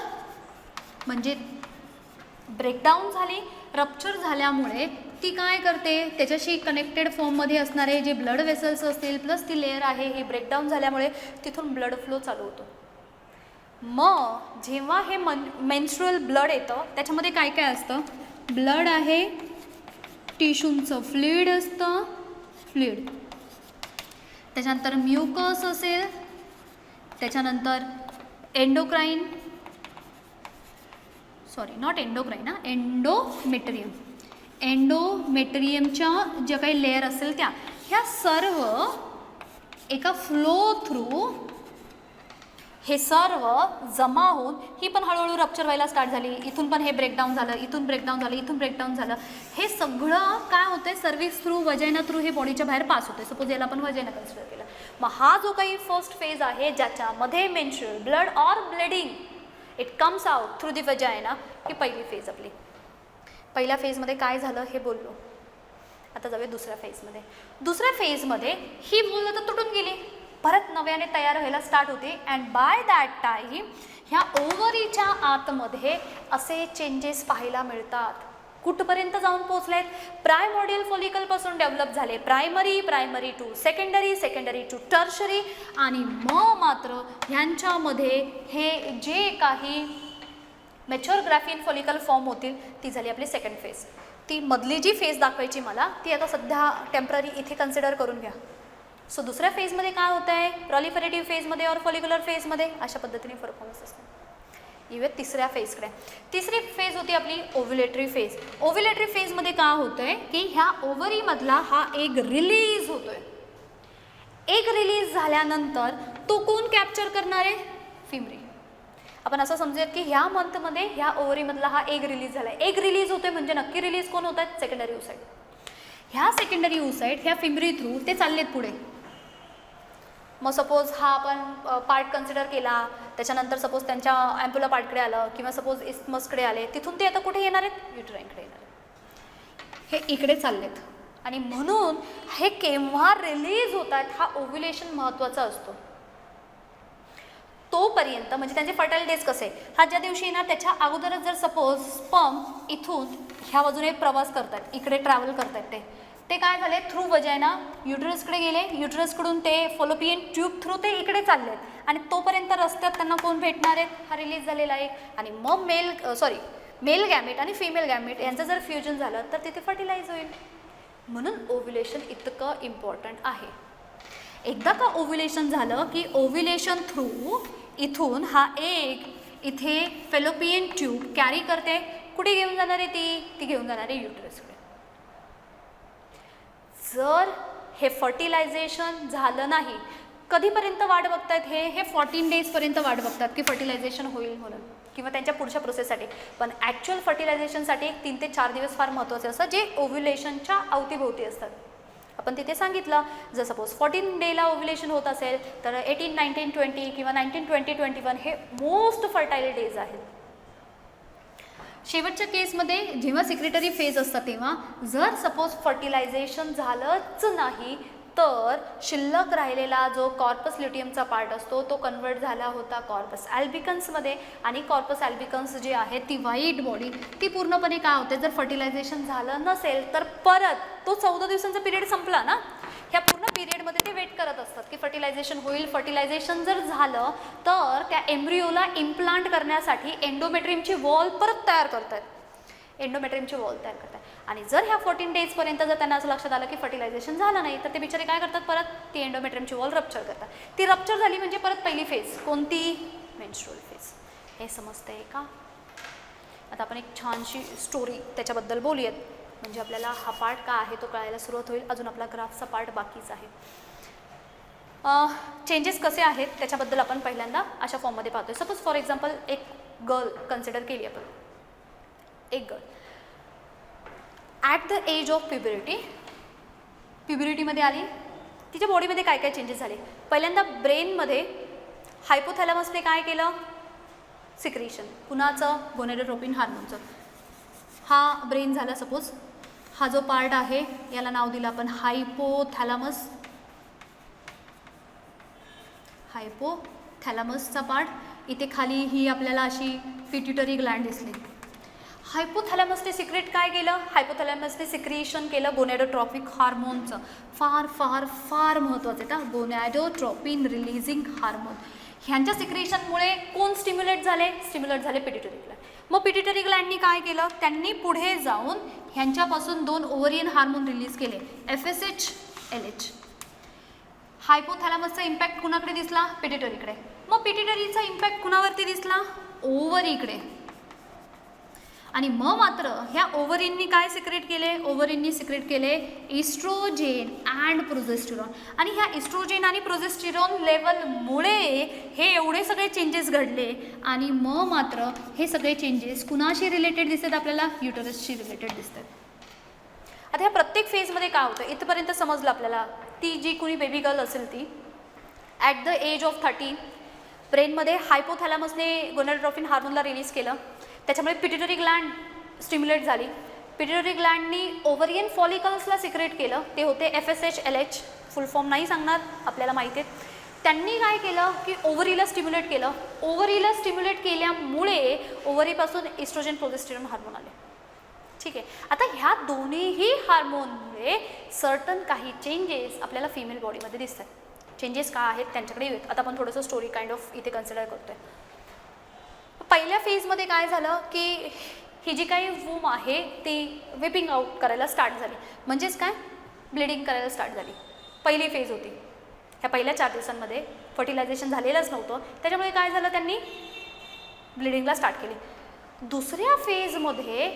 म्हणजे ब्रेकडाऊन झाली. रप्चर झाल्यामुळे ती काय करते, त्याच्याशी कनेक्टेड फॉर्ममध्ये असणारे जे ब्लड वेसल्स असतील प्लस ती लेअर आहे ही ब्रेकडाऊन झाल्यामुळे तिथून ब्लड फ्लो चालू होतो. मग जेव्हा हे मेन्स्ट्रुअल ब्लड येतं त्याच्यामध्ये काय काय असतं? ब्लड आहे, टिश्यूंचं फ्लुइड असतं, फ्लुइड, त्याच्यानंतर म्युकस असेल, त्याच्यानंतर एंडोक्राईन, सॉरी नॉट एंडोक्राईन ना, एंडोमेट्रियम. एंडोमेट्रियमच्या ज्या काही लेअर असेल त्या, ह्या सर्व एका फ्लो थ्रू हे सर्व जमा होऊन ही पण हळूहळू रप्चर व्हायला स्टार्ट झाली. इथून पण हे ब्रेकडाऊन झालं, इथून ब्रेकडाऊन झालं, इथून ब्रेकडाऊन झालं. हे सगळं काय होतंय, सर्व्हिस थ्रू, वजायना थ्रू हे बॉडीच्या बाहेर पास होते. सपोज याला आपण वजायना कन्सिडर केलं. मग हा जो काही फर्स्ट फेज आहे ज्याच्यामध्ये menstrual blood or bleeding it comes out through the vagina, ही पहिली फेज आपली. पहिल्या फेजमध्ये काय झालं हे बोललो. आता जाऊया दुसऱ्या फेजमध्ये. दुसऱ्या फेजमध्ये ही वॉल आता तुटून गेली, परत नव्याने तयार व्हायला स्टार्ट होते. अँड बाय दॅट टाईम ह्या ओव्हरीच्या आतमध्ये असे चेंजेस पाहायला मिळतात. कुठपर्यंत जाऊन पोचलेत? प्रायमोडियल फॉलिकलपासून डेव्हलप झाले primary, primary to secondary, secondary to tertiary, आणि मग मात्र ह्यांच्यामध्ये हे जे काही मॅच्युअर ग्राफिन फॉलिकल फॉर्म होतील ती झाली आपली सेकंड फेज. ती मधली जी फेज दाखवायची मला ती आता सध्या टेम्पररी इथे कन्सिडर करून घ्या. सो दुसऱ्या फेजमध्ये काय होतं आहे, प्रॉलिफरेटिव्ह फेजमध्ये और फॉलिक्युलर फेजमध्ये अशा पद्धतीने परफॉर्मन्स असतो. येऊयात तिसऱ्या फेजकडे. तिसरी फेज होती आपली ओव्युलेटरी फेज. ओव्युलेटरी फेजमध्ये काय होतं आहे की ह्या ओव्हरीमधला हा एग रिलीज होतो आहे. एग रिलीज झाल्यानंतर तो कोण कॅप्चर करणार आहे? फिमरी. आपण असं समजूयात की ह्या मंथमध्ये ह्या ओव्हरीमधला हा एग रिलीज झाला आहे. एग रिलीज होतोय म्हणजे नक्की रिलीज कोण होत आहेत? Secondary oocyte. ह्या सेकंडरी ओसाइट ह्या फिमरी थ्रू ते चाललेत पुढे. मग सपोज हा आपण पार्ट कन्सिडर केला, त्याच्यानंतर सपोज त्यांच्या ॲम्प्युला पार्टकडे आलं किंवा सपोज इस्मसकडे आले, तिथून ते आता कुठे येणार आहेत? युटराईनकडे येणार आहेत. हे इकडे चाललेत आणि म्हणून हे केव्हा रिलीज होतात हा ओव्युलेशन महत्त्वाचा असतो. तोपर्यंत म्हणजे त्यांचे फर्टाईल डेज कसे, हा ज्या दिवशी येणार त्याच्या अगोदरच जर सपोज स्पर्म इथून ह्या बाजूने प्रवास करतात, इकडे ट्रॅव्हल करतात, ते काय झाले थ्रू वजायना युटरसकडे गेले, युटरसकडून ते फॉलोपियन ट्यूब थ्रू ते इकडे चाललेत आणि तोपर्यंत रस्त्यात त्यांना कोण भेटणार आहेत? हा रिलीज झालेला आहे. आणि मग मेल गॅमेट आणि फिमेल गॅमेट यांचं जर फ्युजन झालं तर तिथे फर्टिलाइज होईल. म्हणून ओव्युलेशन इतकं इम्पॉर्टंट आहे. एकदा का ओव्युलेशन झालं की ओव्युलेशन थ्रू इथून हा एग इथे फॅलोपियन ट्यूब कॅरी करते. कुठे घेऊन जाणार आहे? ती घेऊन जाणार आहे युटरसकडे. जर हे फर्टिलायझेशन झालं नाही, कधीपर्यंत वाट बघतायत? हे 14 डेजपर्यंत वाट बघतात की फर्टिलायझेशन होईल म्हणून किंवा त्यांच्या पुढच्या प्रोसेससाठी. पण ॲक्च्युअल फर्टिलायझेशनसाठी 3 ते 4 दिवस फार महत्त्वाचे असतात, जे ओव्युलेशनच्या अवतीभोवती असतात. आपण तिथे सांगितलं जर सपोज 14 डेला ओव्युलेशन होत असेल तर 18, 19, 20 किंवा 19, 20, 21 हे मोस्ट फर्टाईल डेज आहेत. शेवटच्या केसमध्ये जेव्हा सिक्रेटरी फेज असतात तेव्हा जर सपोज फर्टिलायझेशन झालंच नाही तर शिल्लक राहिलेला जो कॉर्पस ल्युटियमचा पार्ट असतो तो कन्वर्ट झाला होता कॉर्पस ॲल्बिकन्समध्ये. आणि कॉर्पस ॲल्बिकन्स जी आहे ती व्हाईट बॉडी ती पूर्णपणे काय होते, जर फर्टिलायझेशन झालं नसेल तर परत तो 14 दिवसांचा पिरियड संपला ना, ह्या पूर्ण पिरियडमध्ये ते वेट करत असतात की फर्टिलायझेशन होईल. फर्टिलायझेशन जर झालं तर त्या एम्ब्रिओला इम्प्लांट करण्यासाठी एंडोमेट्रियमची वॉल परत तयार करतात. एंडोमेट्रियमची वॉल तयार करतात. आणि जर ह्या 14 डेजपर्यंत जर त्यांना असं लक्षात आलं की फर्टिलायझेशन झालं नाही तर ते बिचारे काय करतात, परत ती एंडोमेट्रियमची वॉल रप्चर करतात. ती रप्चर झाली म्हणजे परत पहिली फेज कोणती? Menstrual phase. हे समजतंय का? आता आपण एक छानशी स्टोरी त्याच्याबद्दल बोलूयात, म्हणजे आपल्याला हा पार्ट का आहे तो कळायला सुरुवात होईल. अजून आपला ग्राफचा पार्ट बाकीच आहे. चेंजेस कसे आहेत त्याच्याबद्दल आपण पहिल्यांदा अशा फॉर्ममध्ये पाहतोय. सपोज फॉर एक्झाम्पल एक गर्ल कन्सिडर केली आपण. एक girl at the age of प्युबरिटीमध्ये आली. तिच्या बॉडीमध्ये काय काय चेंजेस झाले? पहिल्यांदा ब्रेनमध्ये हायपोथॅलॅमसने काय केलं? सिक्रेशन. कुणाचं? गोनेडोट्रोपिन हार्मोनचं. हा ब्रेन झाला. सपोज हा जो पार्ट आहे याला नाव दिलं आपण हायपोथॅलॅमस. हायपोथॅलॅमसचा पार्ट. इथे खाली ही आपल्याला अशी पिट्युटरी ग्लँड दिसली. हायपोथॅलॅमसने सिक्रेट काय केलं? हायपोथॅलॅमसने सिक्रिएशन केलं गोनॅडोट्रॉपिक हार्मोनचं. फार फार फार महत्त्वाचं आहे ना, गोनॅडोट्रोपिन रिलीजिंग हार्मोन. ह्यांच्या सिक्रिएशनमुळे कोण स्टिम्युलेट झाले? स्टिम्युलेट झाले पिट्युटरी ग्लँड. मग पिट्युटरी ग्लँडनी काय केलं? त्यांनी पुढे जाऊन ह्यांच्यापासून 2 ओव्हरियन हार्मोन रिलीज केले, FSH, LH. हायपोथॅलॅमसचा इम्पॅक्ट कुणाकडे दिसला? पिट्युटरीकडे. मग पिट्युटरीचा इम्पॅक्ट कुणावरती दिसला? ओव्हरीकडे. आणि मग मात्र ह्या ओव्हरींनी काय सिक्रेट केले? ओव्हरींनी सिक्रेट केले इस्ट्रोजेन अँड प्रोजेस्टेरॉन. आणि ह्या इस्ट्रोजेन आणि प्रोजेस्टेरॉन लेवलमुळे हे एवढे सगळे चेंजेस घडले. आणि मग मात्र हे सगळे चेंजेस कुणाशी रिलेटेड दिसतात आपल्याला? युटरसशी रिलेटेड दिसतात. आता ह्या प्रत्येक फेजमध्ये काय होतं इथपर्यंत समजलं आपल्याला. ती जी कुणी बेबी गर्ल असेल ती ॲट द एज ऑफ 30 ब्रेनमध्ये हायपोथॅलॅमसने गोनॅडोट्रोपिन हार्मोनला रिलीज केलं. त्याच्यामुळे पिट्युटरी ग्लँड स्टिम्युलेट झाली. पिट्युटरी ग्लँडनी ओव्हरियन फॉलिकल्सला सिक्रेट केलं, ते होते FSH, LH. फुल फॉर्म नाही सांगणार, आपल्याला माहिती आहे. त्यांनी काय केलं की ओव्हरीला स्टिम्युलेट केलं. ओव्हरीला स्टिम्युलेट केल्यामुळे ओव्हरीपासून इस्ट्रोजन प्रोजेस्टेरॉन हार्मोन आले. ठीक आहे. आता ह्या दोन्हीही हार्मोनमुळे सर्टन काही चेंजेस आपल्याला फिमेल बॉडीमध्ये दिसतात. चेंजेस काय आहेत त्यांच्याकडे येऊयात. आता आपण थोडंसं स्टोरी काइंड ऑफ इथे कन्सिडर करतोय. पहिल्या फेजमध्ये काय झालं की ही जी काही वूम आहे ती विपिंग आउट करायला स्टार्ट झाली. म्हणजेच काय? ब्लिडिंग करायला स्टार्ट झाली. पहिली फेज होती. ह्या पहिल्या 4 दिवसांमध्ये फर्टिलायझेशन झालेलंच नव्हतं, त्याच्यामुळे काय झालं? त्यांनी ब्लिडिंगला स्टार्ट केली. दुसऱ्या फेजमध्ये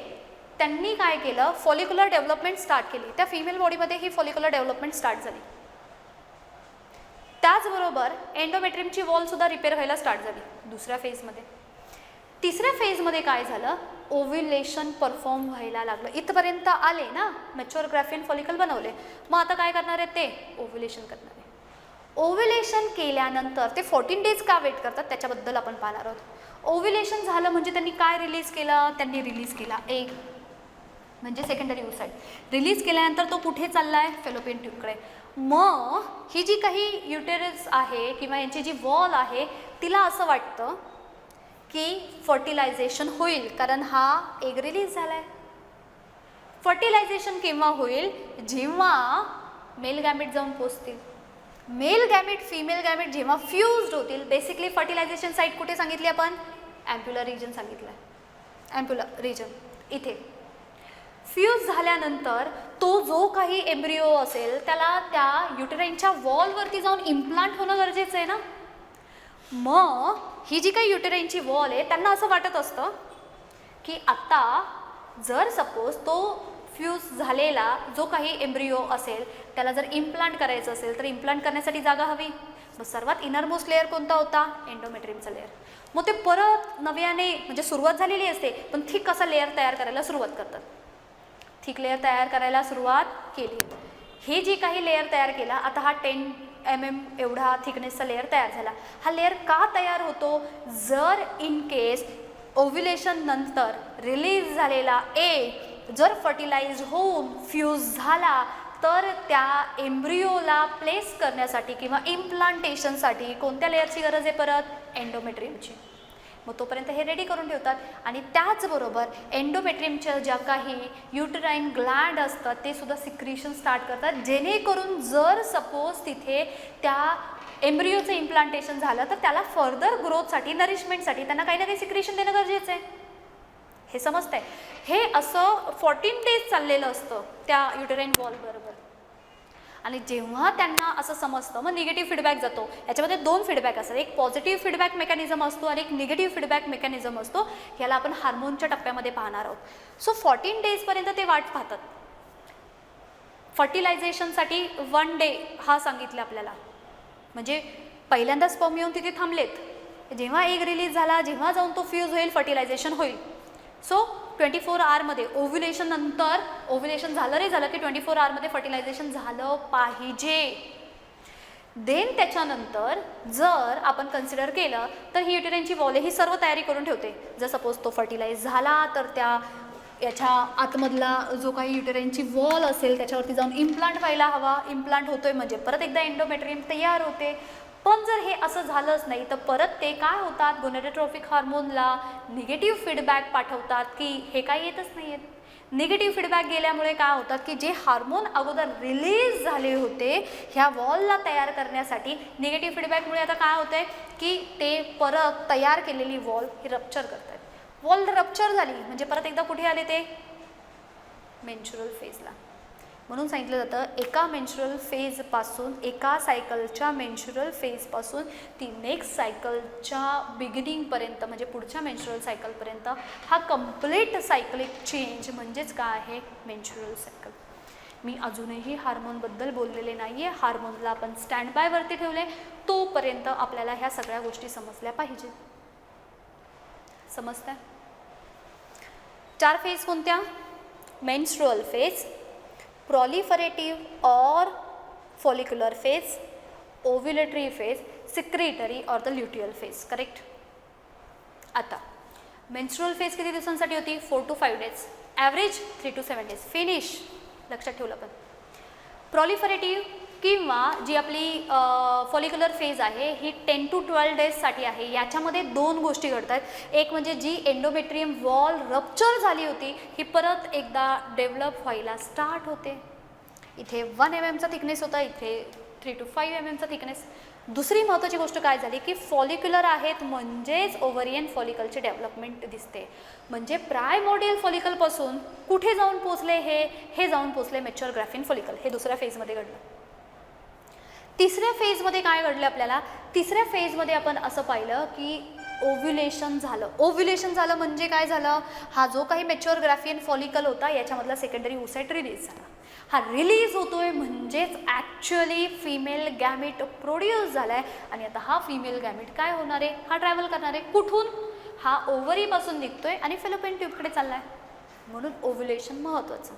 त्यांनी काय केलं? फॉलिक्युलर डेव्हलपमेंट स्टार्ट केली. त्या फिमेल बॉडीमध्ये ही फॉलिक्युलर डेव्हलपमेंट स्टार्ट झाली. त्याचबरोबर एंडोमेट्रियमची वॉलसुद्धा रिपेअर व्हायला स्टार्ट झाली दुसऱ्या फेजमध्ये. तिसऱ्या फेजमध्ये काय झालं? ओव्ह्युलेशन परफॉर्म व्हायला लागलं. इथपर्यंत आले ना, मॅच्युअर ग्राफियन फॉलिकल बनवले. मग आता काय करणार आहे? ते ओव्ह्युलेशन करणार आहे. ओव्ह्युलेशन केल्यानंतर ते 14 डेज का वेट करतात त्याच्याबद्दल आपण पाहणार आहोत. ओव्ह्युलेशन झालं म्हणजे त्यांनी काय रिलीज केलं? त्यांनी रिलीज केला एग, म्हणजे सेकंडरी ओसाइट. रिलीज केल्यानंतर तो कुठे चालला आहे? फेलोपियन ट्यूबकडे. मग ही जी काही युटेरस आहे किंवा यांची जी वॉल आहे तिला असं वाटतं की फर्टिलायझेशन होईल, कारण हा एग रिलीज झाला आहे. फर्टिलायझेशन केव्हा होईल? जेव्हा मेल गॅमेट जाऊन पोचतील. मेल गॅमेट फिमेल गॅमेट जेव्हा फ्यूज्ड होतील. बेसिकली फर्टिलायझेशन साईट कुठे सांगितली आपण? ॲम्प्युलर रिजन सांगितलं आहे. ॲम्प्युलर रिजन इथे फ्यूज झाल्यानंतर तो जो काही एम्ब्रिओ असेल त्याला त्या युटेराईनच्या वॉलवरती जाऊन इम्प्लांट होणं गरजेचं आहे ना. मग ही जी काही युटेराईनची वॉल आहे त्यांना असं वाटत असतं की आता जर सपोज तो फ्यूज झालेला जो काही एम्ब्रिओ असेल त्याला जर इम्प्लांट करायचं असेल तर इम्प्लांट करण्यासाठी जागा हवी. मग सर्वात इनरमोस्ट लेअर कोणता होता? एंडोमेट्रियमचा लेअर. मग ते परत नव्याने म्हणजे सुरुवात झालेली असते पण थिक असा लेअर तयार करायला सुरुवात करतात. थिक लेअर तयार करायला सुरुवात केली. हे जी काही लेअर तयार केला, आता हा 10 mm एवढा थिकनेसचा लेअर तयार झाला. हा लेअर का तयार होतो? जर इन केस ओव्ह्युलेशन नंतर रिलीज झालेला एग जर फर्टिलाइज होऊन फ्यूज झाला तर त्या एम्ब्रिओला प्लेस करण्यासाठी किंवा इम्प्लांटेशनसाठी कोणत्या लेअरची गरज आहे? परत एंडोमेट्रियमची. मग तोपर्यंत हे रेडी करून ठेवतात. आणि त्याचबरोबर एंडोमेट्रियमच्या ज्या काही युटराईन ग्लँड असतात ते सुद्धा सिक्रिशन स्टार्ट करतात, जेणेकरून जर सपोज तिथे त्या एम्ब्रिओचं इम्प्लांटेशन झालं तर त्याला फर्दर ग्रोथसाठी नरिशमेंटसाठी त्यांना काही ना काही सिक्रिशन देणं गरजेचं आहे. हे समजतंय? हे असं 14 डेज चाललेलं असतं त्या युटराईन वॉल बरोबर. आणि जेव्हा त्यांना असं समजतं मग निगेटिव्ह फीडबॅक जातो. याच्यामध्ये 2 फीडबॅक असतात, एक पॉझिटिव्ह फीडबॅक मेकॅनिझम असतो आणि एक निगेटिव्ह फीडबॅक मेकॅनिझम असतो. याला आपण हार्मोनच्या टप्प्यामध्ये पाहणार आहोत. सो 14 डेजपर्यंत ते वाट पाहतात. फर्टिलायझेशनसाठी 1 डे हा सांगितलं आपल्याला, म्हणजे पहिल्यांदा स्पर्म येऊन तिथे थांबलेत, जेव्हा एग रिलीज झाला, जेव्हा जाऊन तो फ्यूज होईल फर्टिलायझेशन होईल. सो 24 आवरमध्ये ओव्ह्युलेशन नंतर, ओव्ह्युलेशन झालं रे झालं की 24 आवरमध्ये फर्टिलायझेशन झालं पाहिजे. देन त्याच्यानंतर जर आपण कन्सिडर केलं तर ही युटेरिनची वॉल ही सर्व तयारी करून ठेवते. जर सपोज तो फर्टिलाइज झाला तर त्या याच्या आतमधला जो काही युटेरिनची वॉल असेल त्याच्यावरती जाऊन इम्प्लांट व्हायला हवा. इम्प्लांट होतोय म्हणजे परत एकदा एंडोमेट्रियम तयार होते. पण जर हे असं झालंच नाही तर परत ते काय होतात, गोनेडोट्रोपिक हार्मोनला निगेटिव्ह फीडबॅक पाठवतात की हे काही येतच नाही आहेत. निगेटिव्ह फीडबॅक गेल्यामुळे काय होतात की जे हार्मोन अगोदर रिलीज झाले होते ह्या वॉलला तयार करण्यासाठी, निगेटिव्ह फीडबॅकमुळे आता काय होतं आहे की ते परत तयार केलेली वॉल ही रप्चर करतात. वॉल रप्चर झाली म्हणजे परत एकदा कुठे आले ते मेन्स्ट्रुअल फेजला. म्हणून सांगितलं जातं एका मेन्स्ट्रुअल फेजपासून, एका सायकलच्या मेन्स्ट्रुअल फेजपासून ती नेक्स्ट सायकलच्या बिगिनिंगपर्यंत म्हणजे पुढच्या मेन्स्ट्रुअल सायकलपर्यंत हा कंप्लीट सायकलिक चेंज म्हणजेच काय आहे, मेन्स्ट्रुअल सायकल. मी अजूनही हार्मोनबद्दल बोललेले नाही आहे. हार्मोनला आपण स्टँड बायवरती ठेवले, तोपर्यंत आपल्याला ह्या सगळ्या गोष्टी समजल्या पाहिजेत. समजतं? 4 फेज कोणत्या? Menstrual phase, proliferative or follicular phase, ovulatory phase, secretory or the luteal phase. Correct. आता मेन्स्ट्रुअल फेज किती दिवसांसाठी होती? 4 to 5 days, average 3 to 7 days. Finish. लक्षात ठेवलं. पण प्रॉलिफरेटिव्ह किंवा जी आपली फॉलिक्युलर फेज आहे ही 10 to 12 डेजसाठी आहे. याच्यामध्ये 2 गोष्टी घडतात. एक म्हणजे जी एंडोमेट्रियम वॉल रप्चर झाली होती ही परत एकदा डेव्हलप व्हायला स्टार्ट होते. इथे 1 mm थिकनेस होता, इथे 3 to 5 mm थिकनेस. दुसरी महत्त्वाची गोष्ट काय झाली की फॉलिक्युलर आहेत म्हणजेच ओव्हरियन फॉलिकलची डेव्हलपमेंट दिसते. म्हणजे प्रायमोडियल फॉलिकलपासून कुठे जाऊन पोचले हे जाऊन पोचले मॅच्युअर ग्राफिन फॉलिकल. हे दुसऱ्या फेजमध्ये घडलं. तिसऱ्या फेजमध्ये काय घडलं आपल्याला? तिसऱ्या फेजमध्ये आपण असं पाहिलं की ओव्ह्युलेशन झालं. ओव्ह्युलेशन झालं म्हणजे काय झालं? हा जो काही मॅच्युअर ग्राफियन फॉलिकल होता याच्यामधला सेकंडरी ओसाइट रिलीज झाला. हा रिलीज होतोय म्हणजेच ॲक्च्युअली फिमेल गॅमिट प्रोड्यूस झाला आहे. आणि आता हा फिमेल गॅमिट काय होणार आहे? हा ट्रॅव्हल करणार आहे कुठून? हा ओव्हरीपासून निघतोय आणि फेलोपियन ट्यूबकडे चालला आहे. म्हणून ओव्ह्युलेशन महत्त्वाचं.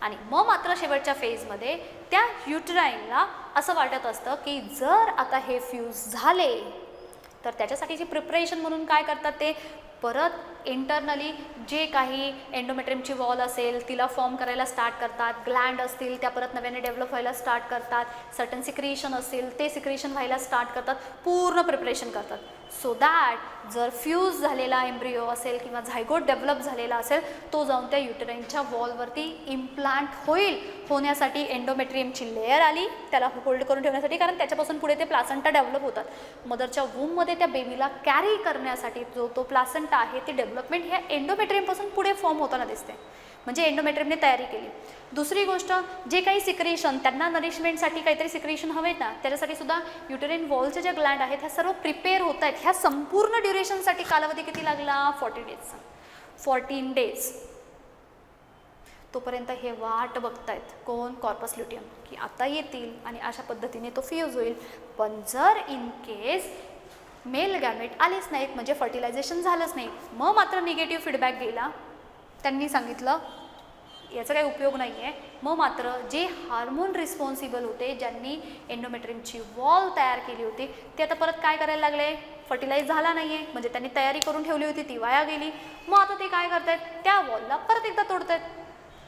आणि मग मात्र शेवटच्या फेजमध्ये त्या युटराईनला असं वाटत असतं की जर आता हे फ्यूज झाले तर त्याच्यासाठीची प्रिपरेशन म्हणून काय करतात ते परत इंटरनली जे काही एंडोमेट्रियमची वॉल असेल तिला फॉर्म करायला स्टार्ट करतात. ग्लँड असतील त्या परत नव्याने डेव्हलप व्हायला स्टार्ट करतात. सर्टन सिक्रिएशन असेल ते सिक्रिएशन व्हायला स्टार्ट करतात. पूर्ण प्रिपरेशन करतात सो दॅट जर फ्यूज झालेला एम्ब्रिओ असेल किंवा झायगोट डेव्हलप झालेला असेल तो जाऊन त्या युटेराईनच्या वॉलवरती इम्प्लांट होईल. होण्यासाठी एंडोमेट्रियमची लेयर आली त्याला होल्ड करून ठेवण्यासाठी, कारण त्याच्यापासून पुढे ते प्लासेंटा डेव्हलप होतात. मदरच्या वूममध्ये त्या बेबीला कॅरी करण्यासाठी जो तो प्लासेंटा आहे ती डेव्हलपमेंट ह्या एंडोमेट्रियमपासून पुढे फॉर्म होताना दिसते. म्हणजे एंडोमेट्रियमने तयारी केली. दुसरी गोष्ट जे काही सिक्रिएशन त्यांना नरिशमेंटसाठी काहीतरी सिक्रिएशन हवे ना त्याच्यासाठी सुद्धा युटेरिन वॉलचे जे ग्लँड आहेत ह्या सर्व प्रिपेअर होत आहेत. ह्या संपूर्ण ड्युरेशनसाठी कालावधी किती लागला? 40 डेजचा. 14 डेज. तोपर्यंत हे वाट बघतायत कोण? कॉर्पस ल्युटियम की आता येतील आणि अशा पद्धतीने तो फ्यूज होईल. पण जर इन केस मेल गॅमेट आलेच नाहीत म्हणजे फर्टिलायझेशन झालंच नाही, मग मात्र निगेटिव्ह फीडबॅक गेला. त्यांनी सांगितलं याचा काही उपयोग नाही आहे. मग मात्र जे हार्मोन रिस्पॉन्सिबल होते ज्यांनी एंडोमेट्रियमची वॉल तयार केली होती ते आता परत काय करायला लागले? फर्टिलाइज झाला नाही आहे म्हणजे त्यांनी तयारी करून ठेवली होती ती वाया गेली. मग आता ते काय करतायत? त्या वॉलला परत एकदा तोडतायत.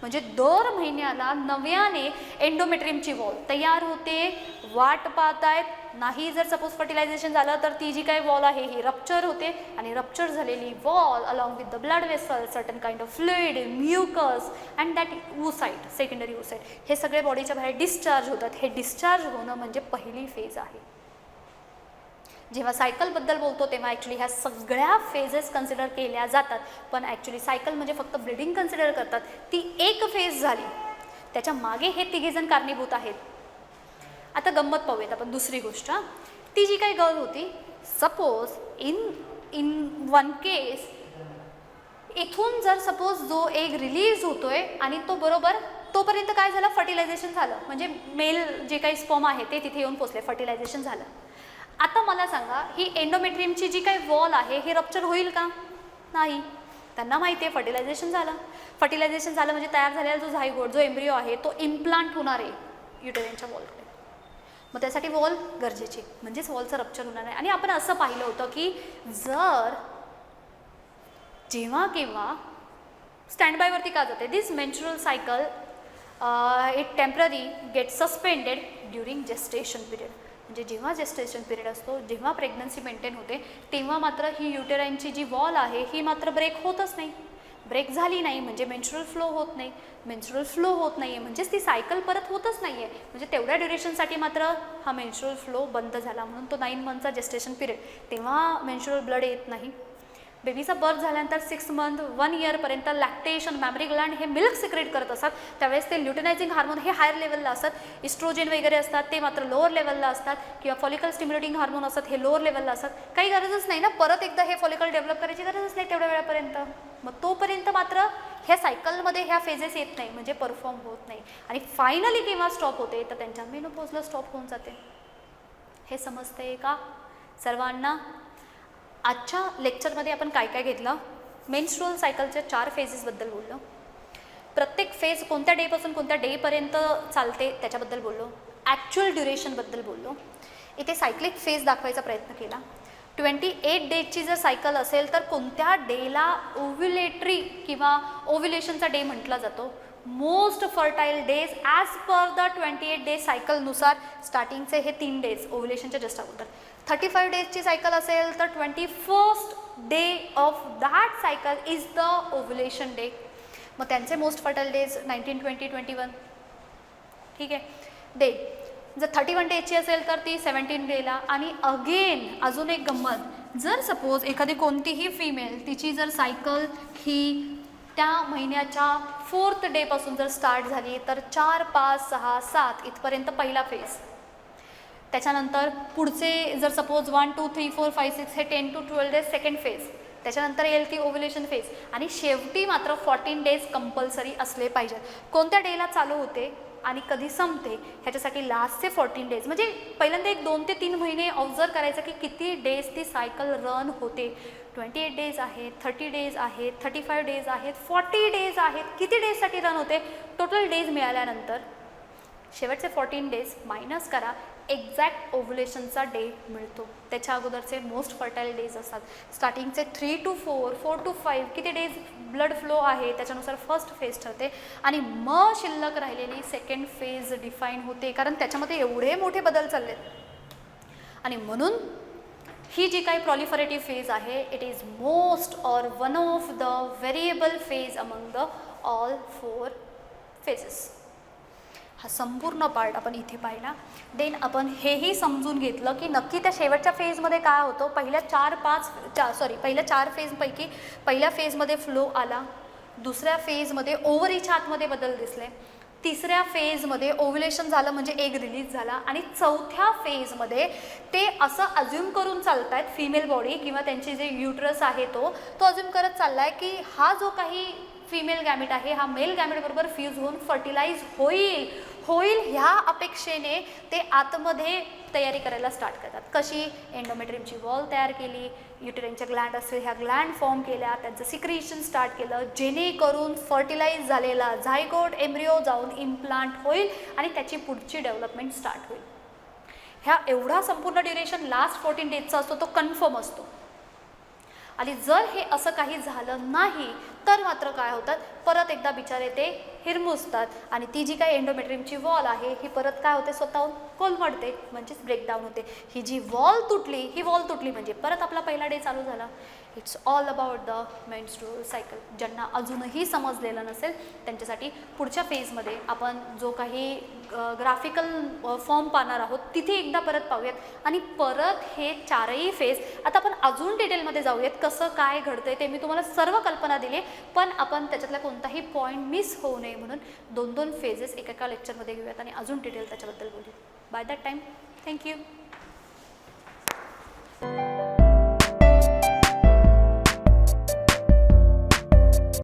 म्हणजे दर महिन्याला नव्याने एंडोमेट्रियमची वॉल तयार होते. वाट पाहतायत. नाही जर सपोज फर्टिलायझेशन झालं तर ती जी काही वॉल आहे ही रप्चर होते आणि रप्चर झालेली wall along with the blood vessel, certain kind of fluid, mucus and that oocyte, secondary oocyte हे सगळे बॉडीच्या बाहेर डिस्चार्ज होतात. हे डिस्चार्ज होणं म्हणजे पहिली फेज आहे. जेव्हा सायकलबद्दल बोलतो तेव्हा ॲक्च्युली ह्या सगळ्या फेजेस कन्सिडर केल्या जातात. पण ॲक्च्युली सायकल म्हणजे फक्त ब्लिडिंग कन्सिडर करतात. ती एक फेज झाली त्याच्या मागे हे तिघेजण कारणीभूत आहेत. आता गंमत पाहूयात आपण दुसरी गोष्ट. ती जी काही गर्ल होती, सपोज इन वन केस इथून जर सपोज जो एग रिलीज होतोय आणि तो बरोबर तोपर्यंत काय झालं, फर्टिलायझेशन झालं, म्हणजे मेल जे काही स्पर्म आहे ते तिथे येऊन पोचले, फर्टिलायझेशन झालं. आता मला सांगा, ही एंडोमेट्रियमची जी काही वॉल आहे ही रप्चर होईल का? नाही. त्यांना माहिती आहे फर्टिलायझेशन झालं. फर्टिलायझेशन झालं म्हणजे तयार झालेला जो झायगोट, जो एम्ब्रिओ आहे तो इम्प्लांट होणार आहे युटेरिनच्या वॉलकडे. मग त्यासाठी वॉल गरजेची, म्हणजेच वॉलचं रप्चर होणार आहे. आणि आपण असं पाहिलं होतं की जर जेव्हा केव्हा स्टँड बायवरती का जाते, this menstrual cycle it temporary get suspended during gestation period. म्हणजे जेव्हा जेस्टेशन पिरियड असतो, जेव्हा प्रेग्नन्सी मेंटेन होते, तेव्हा मात्र ही युटेराईनची जी वॉल आहे ही मात्र ब्रेक होतच नाही. ब्रेक झाली नाही म्हणजे मेन्स्ट्रुअल फ्लो होत नाही. मेन्स्ट्रुअल फ्लो होत नाही आहे म्हणजेच ती सायकल परत होतच नाही आहे. म्हणजे तेवढ्या ड्युरेशनसाठी मात्र हा मेन्स्ट्रुअल फ्लो बंद झाला. म्हणून तो 9 मंथचा जेस्टेशन पिरियड, तेव्हा मेन्स्ट्रुअल ब्लड येत नाही. बेबीचा बर्थ झाल्यानंतर 6 मंथ 1 इयरपर्यंत लॅक्टेशन, मॅमरी ग्लँड हे मिल्क सिक्रेट करत असतात. त्यावेळेस ते ल्युटिनायझिंग हार्मोन हे हायर लेवलला असतात. इस्ट्रोजेन वगैरे असतात ते मात्र लोअर लेवलला असतात, किंवा फॉलिकल स्टिम्युलेटिंग हार्मोन असतात हे लोअर लेवलला असतात. काही गरजच नाही ना परत एकदा हे फॉलिकल डेव्हलप करायची गरजच नाही तेवढ्या वेळापर्यंत. मग तोपर्यंत मात्र ह्या सायकलमध्ये ह्या फेजेस येत नाही, म्हणजे परफॉर्म होत नाही. आणि फायनली केव्हा स्टॉप होते तर त्यांच्या मेनोपॉजला स्टॉप होऊन जाते. हे समजते का सर्वांना? आजच्या लेक्चरमध्ये आपण काय काय घेतलं? मेन्स्ट्रुअल सायकलच्या 4 फेजेसबद्दल बोललो. प्रत्येक फेज कोणत्या डेपासून कोणत्या डेपर्यंत चालते त्याच्याबद्दल बोललो. ॲक्च्युअल ड्युरेशनबद्दल बोललो. इथे सायक्लिक फेज दाखवायचा प्रयत्न केला. 28 डेजची जर सायकल असेल तर कोणत्या डेला ओव्ह्युलेटरी किंवा ओव्ह्युलेशनचा डे म्हटला जातो? Most fertile days as per the 28 days सायकलनुसार स्टार्टिंगचे हे 3 डेज ओव्ह्युलेशनच्या जस्ट अगोदर. 35 डेजची सायकल असेल तर 21st day of that cycle is the ovulation day. मग त्यांचे मोस्ट फर्टाईल डेज 19, 20, 21. ठीक आहे. डे जर 31 डेजची असेल तर ती 17 डेला. आणि अगेन अजून एक गंमत, जर सपोज एखादी कोणतीही फिमेल तिची जर सायकल ही त्या महिन्याच्या 4th डेपासून जर स्टार्ट झाली तर 4, 5, 6, 7 इथपर्यंत पहिला फेज. त्याच्यानंतर पुढचे जर सपोज 1, 2, 3, 4, 5, 6 हे 10 to 12 डेज सेकंड फेज. त्याच्यानंतर येईल ती ओव्ह्युलेशन फेज. आणि शेवटी मात्र 14 डेज कंपल्सरी असले पाहिजेत. कोणत्या डेला चालू होते आणि कधी संपते ह्याच्यासाठी लास्टचे 14 डेज, म्हणजे पहिल्यांदा एक 2 ते 3 महिने ऑब्झर्व करायचं की किती डेज ती सायकल रन होते. 28 डेज आहेत, 30 डेज आहेत, 35 डेज आहेत, 40 डेज आहेत, किती डेजसाठी रन होते. टोटल डेज मिळाल्यानंतर शेवटचे 14 डेज मायनस करा, एक्झॅक्ट ओव्ह्युलेशनचा डे मिळतो. त्याच्या अगोदरचे मोस्ट फर्टाईल डेज असतात. स्टार्टिंगचे 3 to 4, 4 to 5 किती डेज ब्लड फ्लो आहे त्याच्यानुसार फर्स्ट फेज ठरते. आणि मग शिल्लक राहिलेली सेकंड फेज डिफाईन होते, कारण त्याच्यामध्ये एवढे मोठे बदल चालले. आणि म्हणून ही जी काही प्रॉलिफरेटिव्ह फेज आहे it is most or one of the variable phase among the all 4 phases. हा संपूर्ण पार्ट आपण इथे पाहिला. देन आपण हेही समजून घेतलं की नक्की त्या शेवटच्या फेजमध्ये काय होतं. पहिल्या 4 फेजपैकी पहिल्या फेजमध्ये फ्लो आला, दुसऱ्या फेजमध्ये ओव्हरीच्या आतमध्ये बदल दिसले, तिसऱ्या फेजमध्ये ओव्ह्युलेशन झालं म्हणजे एग रिलीज झाला, आणि चौथ्या फेजमध्ये ते असं अज्युम करून चालत आहेत फिमेल बॉडी किंवा त्यांची जे युट्रस आहे तो अज्युम करत चालला आहे की हा जो काही फिमेल गॅमेट आहे हा मेल गॅमेटबरोबर फ्यूज होऊन फर्टिलाइज होईल ह्या अपेक्षेने ते आतमध्ये तयारी करायला स्टार्ट करतात. कशी? एंडोमेट्रियमची वॉल तयार केली, युटेरिनच्या ग्लँड असतील ह्या ग्लँड फॉर्म केल्या, त्यांचं सिक्रिशन स्टार्ट केलं, जेणेकरून फर्टिलाइज झालेला झायगोट एम्ब्रिओ जाऊन इम्प्लांट होईल आणि त्याची पुढची डेव्हलपमेंट स्टार्ट होईल. ह्या एवढा संपूर्ण ड्युरेशन लास्ट 14 डेजचा असतो, तो कन्फर्म असतो. आणि जर हे असं काही झालं नाही तर मात्र काय होतात, परत एकदा बिचारे ते हिरमुसतात आणि ती जी काही एंडोमेट्रियमची वॉल आहे ही परत काय होते, स्वतःहून कोलमडते, म्हणजेच ब्रेकडाऊन होते. ही जी वॉल तुटली म्हणजे परत आपला पहिला डे चालू झाला. It's all about the menstrual cycle. ज्यांना अजूनही समजलेलं नसेल त्यांच्यासाठी पुढच्या फेजमध्ये आपण जो काही ग्राफिकल फॉर्म पाहणार आहोत तिथे एकदा परत पाहूयात आणि परत हे चारही फेज आता आपण अजून डिटेलमध्ये जाऊयात. कसं काय घडतंय ते मी तुम्हाला सर्व कल्पना दिली आहे, पण आपण त्याच्यातला कोणताही पॉईंट मिस होऊ नये म्हणून 2-2 फेजेस एकेका लेक्चरमध्ये घेऊयात आणि अजून डिटेल त्याच्याबद्दल बोलू. Bye that time thank you.